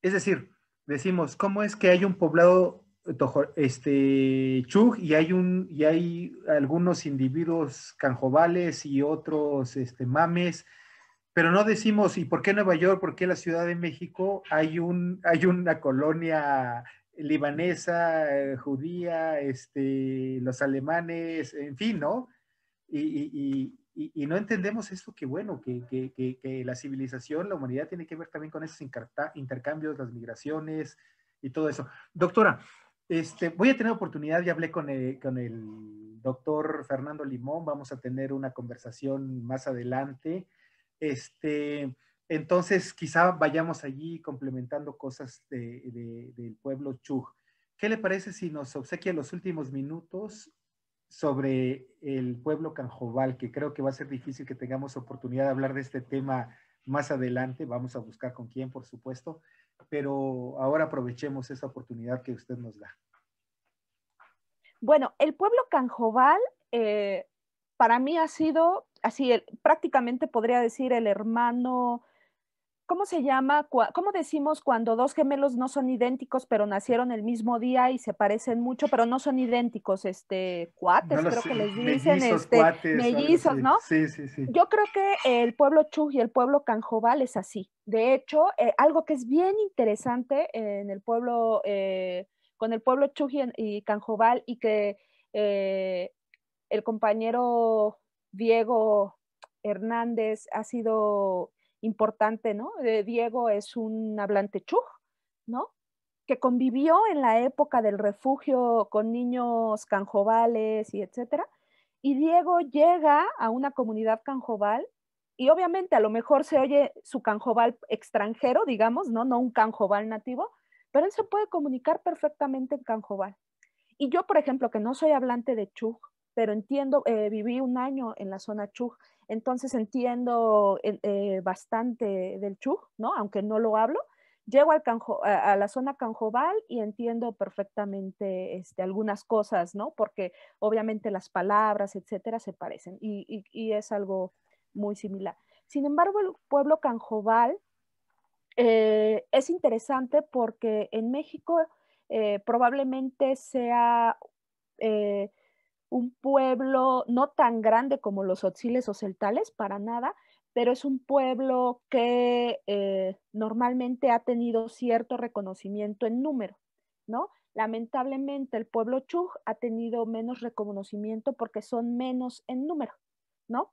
[SPEAKER 1] es decir, decimos, ¿cómo es que hay un poblado Chug y hay algunos individuos canjobales y otros mames, pero no decimos, ¿y por qué Nueva York? ¿Por qué la Ciudad de México? Hay una colonia libanesa, judía, los alemanes, en fin, ¿no? Y no entendemos esto que, bueno, que la civilización, la humanidad tiene que ver también con esos intercambios, las migraciones y todo eso. Doctora, voy a tener oportunidad, ya hablé con el doctor Fernando Limón, vamos a tener una conversación más adelante. Entonces, quizá vayamos allí complementando cosas del pueblo Chug. ¿Qué le parece si nos obsequia los últimos minutos sobre el pueblo canjobal, que creo que va a ser difícil que tengamos oportunidad de hablar de este tema más adelante? Vamos a buscar con quién, por supuesto, pero ahora aprovechemos esa oportunidad que usted nos da.
[SPEAKER 2] Bueno, el pueblo canjobal para mí ha sido así, prácticamente podría decir el hermano. ¿Cómo se llama? ¿Cómo decimos cuando dos gemelos no son idénticos, pero nacieron el mismo día y se parecen mucho, pero no son idénticos?
[SPEAKER 1] No
[SPEAKER 2] Cuates,
[SPEAKER 1] lo
[SPEAKER 2] creo
[SPEAKER 1] sé,
[SPEAKER 2] que les dicen,
[SPEAKER 1] mellizos, cuates o algo
[SPEAKER 2] mellizos,
[SPEAKER 1] así.
[SPEAKER 2] ¿no?
[SPEAKER 1] Sí, sí, sí.
[SPEAKER 2] Yo creo que el pueblo Chuj y el pueblo Canjobal es así. De hecho, algo que es bien interesante en el pueblo, con el pueblo Chuj y Canjobal, y que el compañero Diego Hernández ha sido importante, ¿no? Diego es un hablante chuj, ¿no? Que convivió en la época del refugio con niños canjobales y etcétera. Y Diego llega a una comunidad canjobal y obviamente a lo mejor se oye su canjobal extranjero, digamos, ¿no? No un canjobal nativo, pero él se puede comunicar perfectamente en canjobal. Y yo, por ejemplo, que no soy hablante de chuj, pero entiendo, viví un año en la zona chuj, entonces entiendo bastante del chuj, ¿no? Aunque no lo hablo, llego a la zona Canjobal y entiendo perfectamente algunas cosas, ¿no? Porque obviamente las palabras, etcétera, se parecen y es algo muy similar. Sin embargo, el pueblo Canjobal es interesante porque en México probablemente sea eh, un pueblo no tan grande como los otziles o celtales, para nada, pero es un pueblo que normalmente ha tenido cierto reconocimiento en número, ¿no? Lamentablemente el pueblo Chuj ha tenido menos reconocimiento porque son menos en número, ¿no?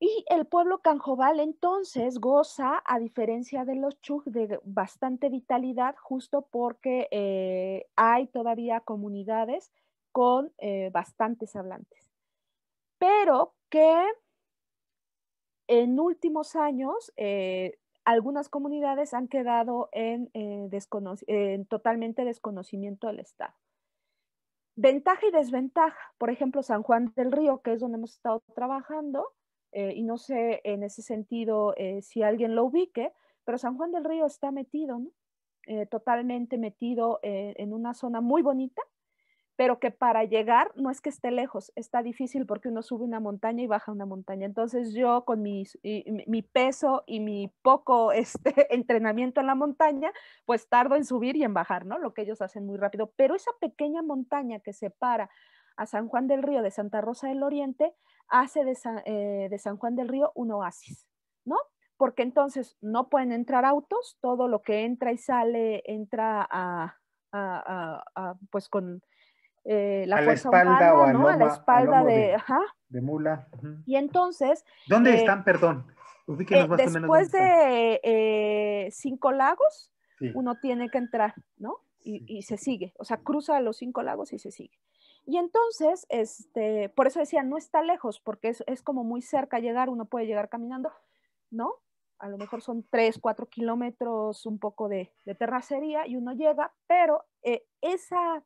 [SPEAKER 2] Y el pueblo Canjobal entonces goza, a diferencia de los Chuj, de bastante vitalidad, justo porque hay todavía comunidades con bastantes hablantes. Pero que en últimos años algunas comunidades han quedado en totalmente desconocimiento del Estado. Ventaja y desventaja. Por ejemplo, San Juan del Río, que es donde hemos estado trabajando, y no sé en ese sentido si alguien lo ubique, pero San Juan del Río está metido, ¿no? Totalmente metido en una zona muy bonita, pero que para llegar no es que esté lejos, está difícil porque uno sube una montaña y baja una montaña. Entonces yo con mi peso y mi poco entrenamiento en la montaña, pues tardo en subir y en bajar, ¿no? Lo que ellos hacen muy rápido. Pero esa pequeña montaña que separa a San Juan del Río de Santa Rosa del Oriente hace de San Juan del Río un oasis, ¿no? Porque entonces no pueden entrar autos, todo lo que entra y sale entra pues con la
[SPEAKER 1] A la
[SPEAKER 2] fuerza
[SPEAKER 1] espalda o
[SPEAKER 2] humana, ¿no? A la
[SPEAKER 1] a
[SPEAKER 2] espalda
[SPEAKER 1] lomo
[SPEAKER 2] de, ajá.
[SPEAKER 1] de mula. Ujú.
[SPEAKER 2] Y entonces,
[SPEAKER 1] ¿Dónde
[SPEAKER 2] eh,
[SPEAKER 1] están? Perdón. Ubíquenos más o menos dónde
[SPEAKER 2] después
[SPEAKER 1] están.
[SPEAKER 2] de 5 lagos,
[SPEAKER 1] Sí,
[SPEAKER 2] uno tiene que entrar, ¿no?
[SPEAKER 1] sí.
[SPEAKER 2] Y se sigue, o sea, cruza los 5 lagos y se sigue. Y entonces, por eso decía, no está lejos, porque es como muy cerca llegar, uno puede llegar caminando, ¿no? A lo mejor son 3, 4 kilómetros, un poco de terracería y uno llega, pero esa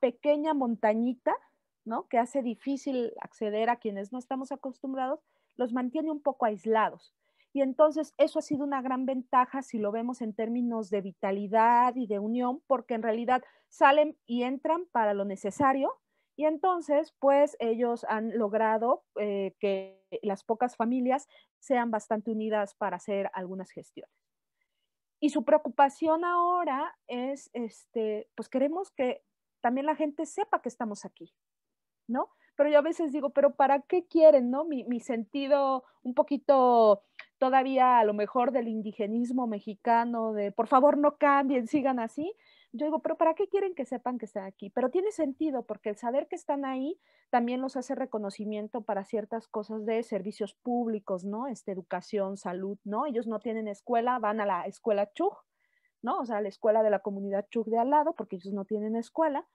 [SPEAKER 2] pequeña montañita, ¿no? Que hace difícil acceder a quienes no estamos acostumbrados, los mantiene un poco aislados. Y entonces eso ha sido una gran ventaja si lo vemos en términos de vitalidad y de unión, porque en realidad salen y entran para lo necesario y entonces pues ellos han logrado que las pocas familias sean bastante unidas para hacer algunas gestiones. Y su preocupación ahora es, pues queremos que también la gente sepa que estamos aquí, ¿no? Pero yo a veces digo, pero ¿para qué quieren, no? Mi sentido un poquito todavía a lo mejor del indigenismo mexicano, de por favor no cambien, sigan así. Yo digo, pero ¿para qué quieren que sepan que están aquí? Pero tiene sentido porque el saber que están ahí también los hace reconocimiento para ciertas cosas de servicios públicos, ¿no? Educación, salud, ¿no? Ellos no tienen escuela, van a la escuela Chuj, ¿no? O sea, la escuela de la comunidad Chuj de al lado, porque ellos no tienen escuela.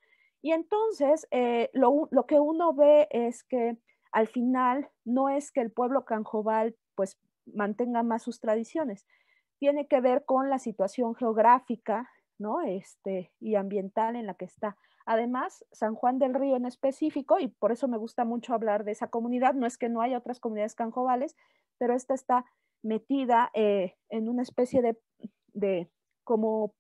[SPEAKER 2] Y entonces, lo que uno ve es que al final no es que el pueblo canjobal pues mantenga más sus tradiciones, tiene que ver con la situación geográfica, ¿no? Y ambiental en la que está. Además, San Juan del Río en específico, y por eso me gusta mucho hablar de esa comunidad, no es que no haya otras comunidades canjobales, pero esta está metida en una especie de como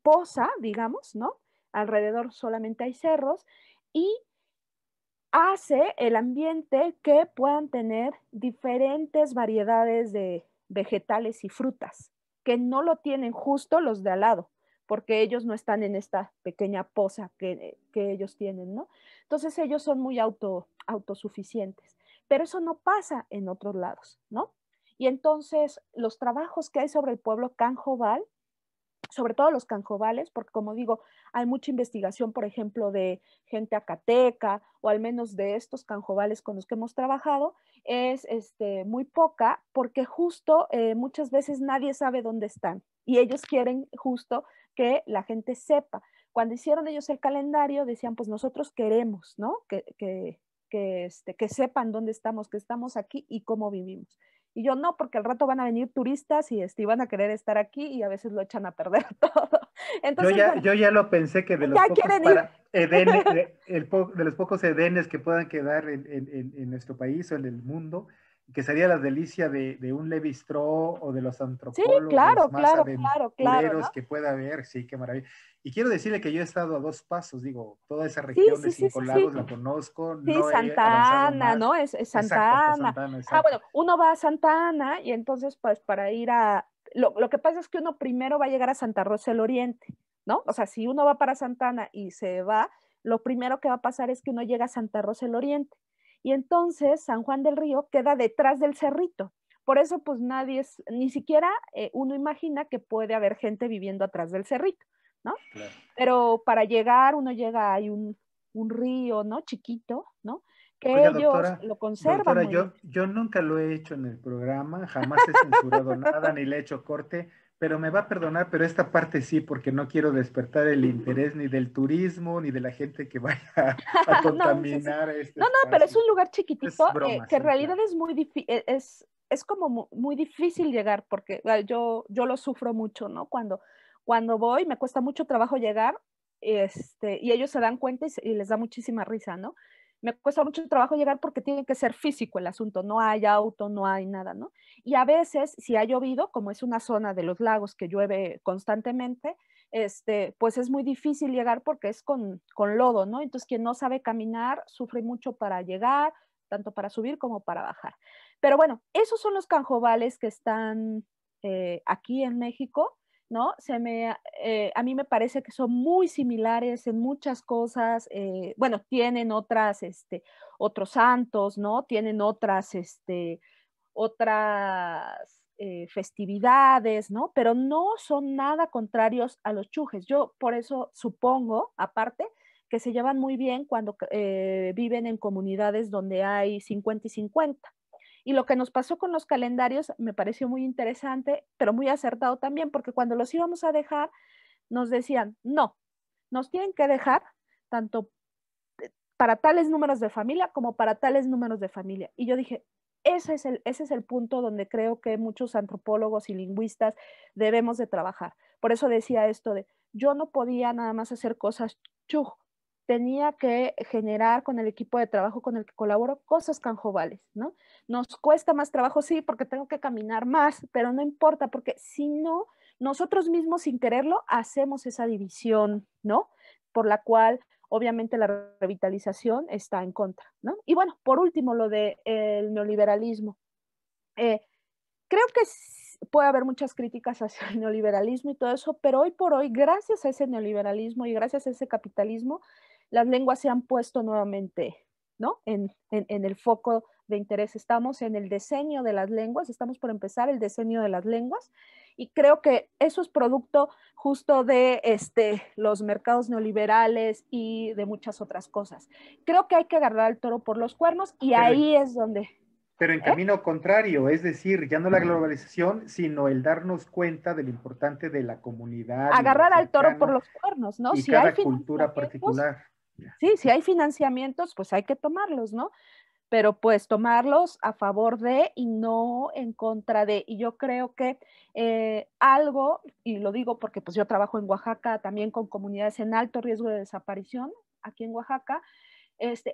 [SPEAKER 2] poza, digamos, ¿no? Alrededor solamente hay cerros y hace el ambiente que puedan tener diferentes variedades de vegetales y frutas, que no lo tienen justo los de al lado, porque ellos no están en esta pequeña poza que ellos tienen, ¿no? Entonces ellos son muy autosuficientes, pero eso no pasa en otros lados, ¿no? Y entonces los trabajos que hay sobre el pueblo Canjobal sobre todo los canjobales, porque como digo, hay mucha investigación, por ejemplo, de gente acateca o al menos de estos canjobales con los que hemos trabajado, es muy poca porque justo muchas veces nadie sabe dónde están y ellos quieren justo que la gente sepa. Cuando hicieron ellos el calendario decían, pues nosotros queremos, ¿no? Que sepan dónde estamos, que estamos aquí y cómo vivimos. Y yo no, porque al rato van a venir turistas y van a querer estar aquí y a veces lo echan a perder todo. Entonces, bueno,
[SPEAKER 1] Yo ya lo pensé que de los
[SPEAKER 2] ya
[SPEAKER 1] pocos
[SPEAKER 2] quieren ir.
[SPEAKER 1] de los pocos edenes que puedan quedar en nuestro país o en el mundo, que sería la delicia de un Levi Strauss o de los
[SPEAKER 2] Sí,
[SPEAKER 1] antropólogos
[SPEAKER 2] claro,
[SPEAKER 1] más
[SPEAKER 2] claro, claro, claro, ¿no?
[SPEAKER 1] aventureros que pueda haber. Sí, qué maravilla. Y quiero decirle que yo he estado a 2 pasos, digo, toda esa
[SPEAKER 2] Sí,
[SPEAKER 1] región de
[SPEAKER 2] sí, sí,
[SPEAKER 1] Cinco
[SPEAKER 2] sí, sí.
[SPEAKER 1] Lagos la conozco,
[SPEAKER 2] Sí,
[SPEAKER 1] no he
[SPEAKER 2] Santa
[SPEAKER 1] avanzado
[SPEAKER 2] Ana,
[SPEAKER 1] más.
[SPEAKER 2] ¿no? Es
[SPEAKER 1] Exacto,
[SPEAKER 2] Santa
[SPEAKER 1] hasta
[SPEAKER 2] Ana.
[SPEAKER 1] Santa Ana,
[SPEAKER 2] Ah,
[SPEAKER 1] exacto.
[SPEAKER 2] bueno, uno va a Santa Ana y entonces, pues, para ir a... Lo que pasa es que uno primero va a llegar a Santa Rosa del Oriente, ¿no? O sea, si uno va para Santa Ana y se va, lo primero que va a pasar es que uno llega a Santa Rosa del Oriente. Y entonces San Juan del Río queda detrás del cerrito. Por eso, pues, nadie es, ni siquiera uno imagina que puede haber gente viviendo atrás del cerrito, ¿no?
[SPEAKER 1] Claro.
[SPEAKER 2] Pero para llegar, uno llega, hay un río, ¿no? Chiquito, ¿no? Que
[SPEAKER 1] Oiga,
[SPEAKER 2] ellos lo conservan
[SPEAKER 1] doctora,
[SPEAKER 2] muy bien.
[SPEAKER 1] yo nunca lo he hecho en el programa, jamás he censurado nada, ni le he hecho corte, pero me va a perdonar, pero esta parte sí, porque no quiero despertar el interés ni del turismo, ni de la gente que vaya a
[SPEAKER 2] No, sí, sí.
[SPEAKER 1] contaminar este
[SPEAKER 2] No, no, pero es
[SPEAKER 1] espacio.
[SPEAKER 2] un lugar
[SPEAKER 1] Es
[SPEAKER 2] chiquitito
[SPEAKER 1] broma,
[SPEAKER 2] que en
[SPEAKER 1] sí,
[SPEAKER 2] realidad
[SPEAKER 1] claro.
[SPEAKER 2] es muy difícil, es como muy difícil llegar porque yo lo sufro mucho, ¿no? Cuando voy me cuesta mucho trabajo llegar, y ellos se dan cuenta y les da muchísima risa, ¿no? Me cuesta mucho trabajo llegar porque tiene que ser físico el asunto, no hay auto, no hay nada, ¿no? Y a veces, si ha llovido, como es una zona de los lagos que llueve constantemente, pues es muy difícil llegar porque es con lodo, ¿no? Entonces, quien no sabe caminar sufre mucho para llegar, tanto para subir como para bajar. Pero bueno, esos son los canjobales que están aquí en México, ¿no? A mí me parece que son muy similares en muchas cosas. Bueno, tienen otros santos, ¿no? Tienen otras festividades, ¿no? Pero no son nada contrarios a los chujes. Yo por eso supongo, aparte, que se llevan muy bien cuando viven en comunidades donde hay 50 y 50. Y lo que nos pasó con los calendarios me pareció muy interesante, pero muy acertado también, porque cuando los íbamos a dejar, nos decían, no, nos tienen que dejar tanto para tales números de familia como para tales números de familia. Y yo dije, ese es el punto donde creo que muchos antropólogos y lingüistas debemos de trabajar. Por eso decía esto de, yo no podía nada más hacer cosas chuj, tenía que generar con el equipo de trabajo con el que colaboro cosas canjobales, ¿no? Nos cuesta más trabajo, sí, porque tengo que caminar más, pero no importa, porque si no, nosotros mismos sin quererlo hacemos esa división, ¿no? Por la cual obviamente la revitalización está en contra, ¿no? Y bueno, por último, lo del neoliberalismo. Eh, creo que puede haber muchas críticas hacia el neoliberalismo y todo eso, pero hoy por hoy, gracias a ese neoliberalismo y gracias a ese capitalismo, las lenguas se han puesto nuevamente, ¿no? En el foco de interés. Estamos en el diseño de las lenguas, estamos por empezar el diseño de las lenguas y creo que eso es producto justo de los mercados neoliberales y de muchas otras cosas. Creo que hay que agarrar al toro por los cuernos y
[SPEAKER 1] Pero,
[SPEAKER 2] ahí es donde...
[SPEAKER 1] pero en
[SPEAKER 2] ¿eh?
[SPEAKER 1] camino contrario, es decir, ya no la globalización, sino el darnos cuenta de lo importante de la comunidad y lo
[SPEAKER 2] Agarrar al toro por
[SPEAKER 1] cercano
[SPEAKER 2] los cuernos, ¿no?
[SPEAKER 1] y
[SPEAKER 2] Si hay
[SPEAKER 1] cada cultura
[SPEAKER 2] financiamientos,
[SPEAKER 1] particular.
[SPEAKER 2] sí, si hay financiamientos, pues hay que tomarlos, ¿no? Pero pues tomarlos a favor de y no en contra de. Y yo creo que algo, y lo digo porque pues yo trabajo en Oaxaca también con comunidades en alto riesgo de desaparición, aquí en Oaxaca,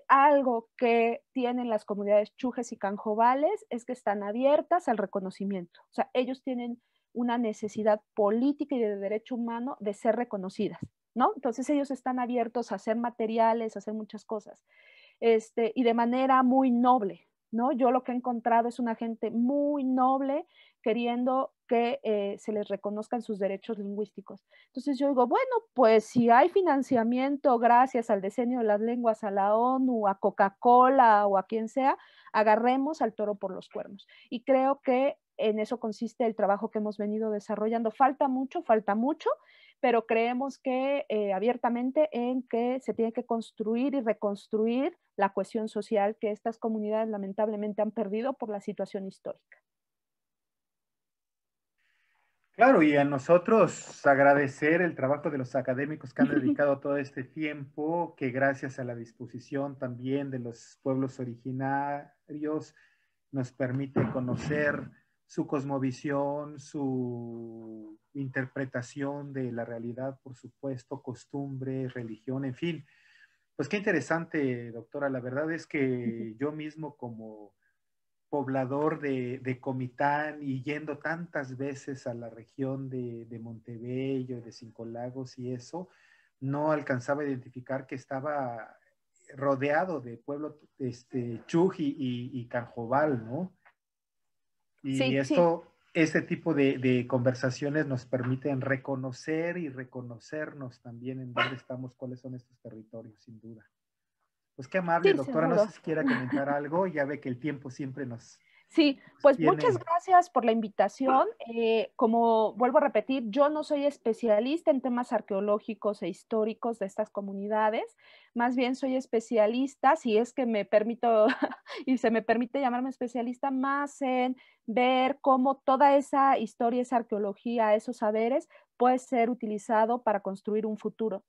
[SPEAKER 2] algo que tienen las comunidades chujes y canjobales es que están abiertas al reconocimiento. O sea, ellos tienen una necesidad política y de derecho humano de ser reconocidas, ¿no? Entonces ellos están abiertos a hacer materiales, a hacer muchas cosas, y de manera muy noble, ¿no? Yo lo que he encontrado es una gente muy noble queriendo que se les reconozcan sus derechos lingüísticos. Entonces yo digo, bueno, pues si hay financiamiento gracias al diseño de las lenguas, a la ONU, a Coca-Cola o a quien sea, agarremos al toro por los cuernos. Y creo que en eso consiste el trabajo que hemos venido desarrollando. Falta mucho, pero creemos que abiertamente en que se tiene que construir y reconstruir la cohesión social que estas comunidades lamentablemente han perdido por la situación histórica.
[SPEAKER 1] Claro, y a nosotros agradecer el trabajo de los académicos que han dedicado todo este tiempo, que gracias a la disposición también de los pueblos originarios nos permite conocer su cosmovisión, su interpretación de la realidad, por supuesto, costumbre, religión, en fin. Pues qué interesante, doctora. La verdad es que yo mismo como poblador de Comitán y yendo tantas veces a la región de Montebello, de Cinco Lagos y eso, no alcanzaba a identificar que estaba rodeado de pueblo Chuj y Canjobal, ¿no? Y
[SPEAKER 2] Sí, sí.
[SPEAKER 1] este tipo de conversaciones nos permiten reconocer y reconocernos también en dónde estamos, cuáles son estos territorios, sin duda. Pues qué amable,
[SPEAKER 2] Sí,
[SPEAKER 1] doctora. No sé
[SPEAKER 2] seguro.
[SPEAKER 1] si quiera comentar algo. Ya ve que el tiempo siempre
[SPEAKER 2] Sí,
[SPEAKER 1] nos
[SPEAKER 2] pues muchas
[SPEAKER 1] tiene.
[SPEAKER 2] gracias por la invitación. Como vuelvo a repetir, yo no soy especialista en temas arqueológicos e históricos de estas comunidades, más bien soy especialista, si es que me permito y se me permite llamarme especialista, más en ver cómo toda esa historia, esa arqueología, esos saberes puede ser utilizado para construir un futuro.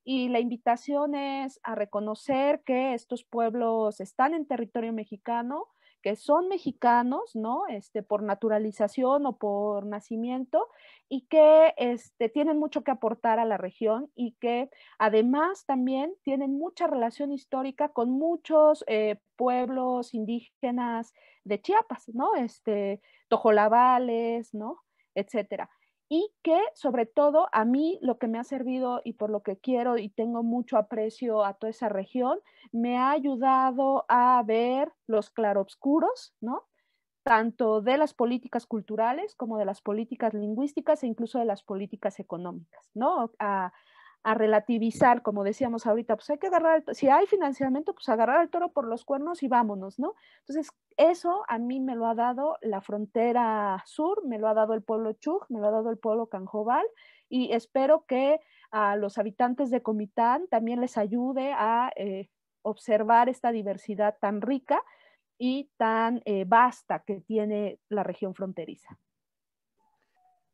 [SPEAKER 2] Y la invitación es a reconocer que estos pueblos están en territorio mexicano, que son mexicanos, ¿no? Por naturalización o por nacimiento, y que tienen mucho que aportar a la región y que además también tienen mucha relación histórica con muchos pueblos indígenas de Chiapas, ¿no? Tojolabales, ¿no? Etcétera. Y que sobre todo a mí lo que me ha servido y por lo que quiero y tengo mucho aprecio a toda esa región, me ha ayudado a ver los claroscuros, ¿no? Tanto de las políticas culturales como de las políticas lingüísticas e incluso de las políticas económicas, ¿no? A relativizar, como decíamos ahorita, pues hay que agarrar, si hay financiamiento, pues agarrar el toro por los cuernos y vámonos, ¿no? Entonces, eso a mí me lo ha dado la frontera sur, me lo ha dado el pueblo Chuj, me lo ha dado el pueblo Canjobal, y espero que a los habitantes de Comitán también les ayude a observar esta diversidad tan rica y tan vasta que tiene la región fronteriza.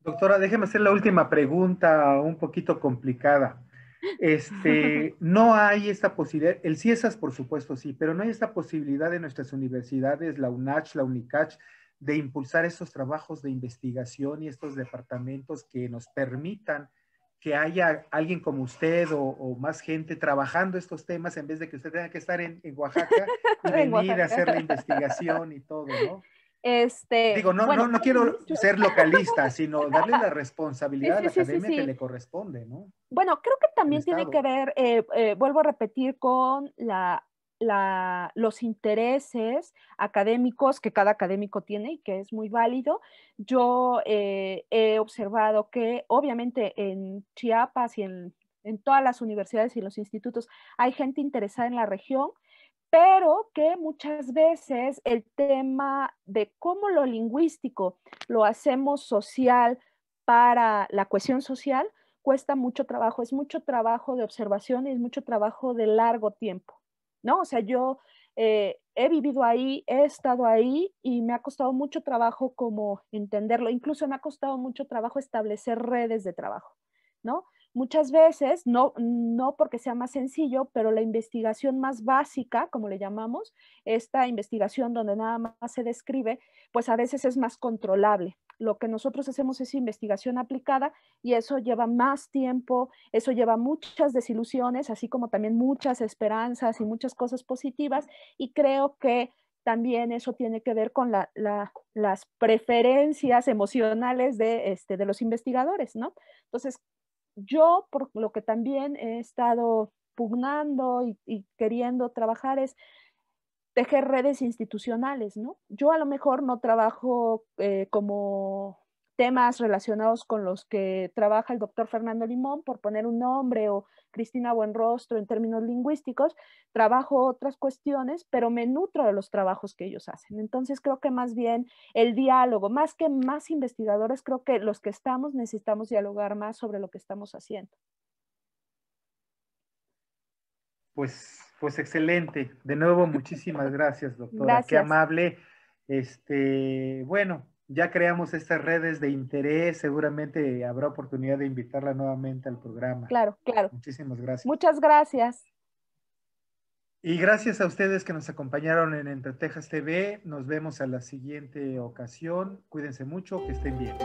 [SPEAKER 1] Doctora, déjeme hacer la última pregunta, un poquito complicada. No hay esta posibilidad, el CIESAS por supuesto sí, pero no hay esta posibilidad de nuestras universidades, la UNACH, la UNICACH, de impulsar estos trabajos de investigación y estos departamentos que nos permitan que haya alguien como usted o más gente trabajando estos temas en vez de que usted tenga que estar en Oaxaca y
[SPEAKER 2] En
[SPEAKER 1] venir a
[SPEAKER 2] Oaxaca.
[SPEAKER 1] hacer la investigación y todo, ¿no? Digo,
[SPEAKER 2] Bueno,
[SPEAKER 1] no
[SPEAKER 2] hay
[SPEAKER 1] quiero
[SPEAKER 2] muchos.
[SPEAKER 1] ser localista, sino darle la
[SPEAKER 2] Sí,
[SPEAKER 1] responsabilidad a
[SPEAKER 2] sí,
[SPEAKER 1] la
[SPEAKER 2] sí, sí,
[SPEAKER 1] academia que
[SPEAKER 2] sí.
[SPEAKER 1] le corresponde, ¿no?
[SPEAKER 2] Bueno, creo que
[SPEAKER 1] El
[SPEAKER 2] también tiene que
[SPEAKER 1] Estado.
[SPEAKER 2] ver, vuelvo a repetir, con los intereses académicos que cada académico tiene y que es muy válido. Yo he observado que obviamente en Chiapas y en todas las universidades y los institutos hay gente interesada en la región, pero que muchas veces el tema de cómo lo lingüístico lo hacemos social para la cohesión social cuesta mucho trabajo, es mucho trabajo de observación y es mucho trabajo de largo tiempo, ¿no? O sea, yo he vivido ahí, he estado ahí y me ha costado mucho trabajo como entenderlo, incluso me ha costado mucho trabajo establecer redes de trabajo, ¿no? Muchas veces, no porque sea más sencillo, pero la investigación más básica, como le llamamos, esta investigación donde nada más se describe, pues a veces es más controlable. Lo que nosotros hacemos es investigación aplicada y eso lleva más tiempo, eso lleva muchas desilusiones, así como también muchas esperanzas y muchas cosas positivas. Y creo que también eso tiene que ver con las preferencias emocionales de los investigadores, ¿no? Entonces, yo, por lo que también he estado pugnando y queriendo trabajar es tejer redes institucionales, ¿no? Yo a lo mejor no trabajo como temas relacionados con los que trabaja el doctor Fernando Limón, por poner un nombre, o Cristina Buenrostro en términos lingüísticos, trabajo otras cuestiones, pero me nutro de los trabajos que ellos hacen. Entonces creo que más bien el diálogo, más que más investigadores, creo que los que estamos necesitamos dialogar más sobre lo que estamos haciendo.
[SPEAKER 1] Pues excelente. De nuevo, muchísimas gracias, doctora. Qué
[SPEAKER 2] Gracias.
[SPEAKER 1] amable. Bueno, ya creamos estas redes de interés. Seguramente habrá oportunidad de invitarla nuevamente al programa.
[SPEAKER 2] Claro, claro.
[SPEAKER 1] Muchísimas gracias.
[SPEAKER 2] Muchas gracias.
[SPEAKER 1] Y gracias a ustedes que nos acompañaron en Entre Tejas TV. Nos vemos a la siguiente ocasión. Cuídense mucho, que estén bien.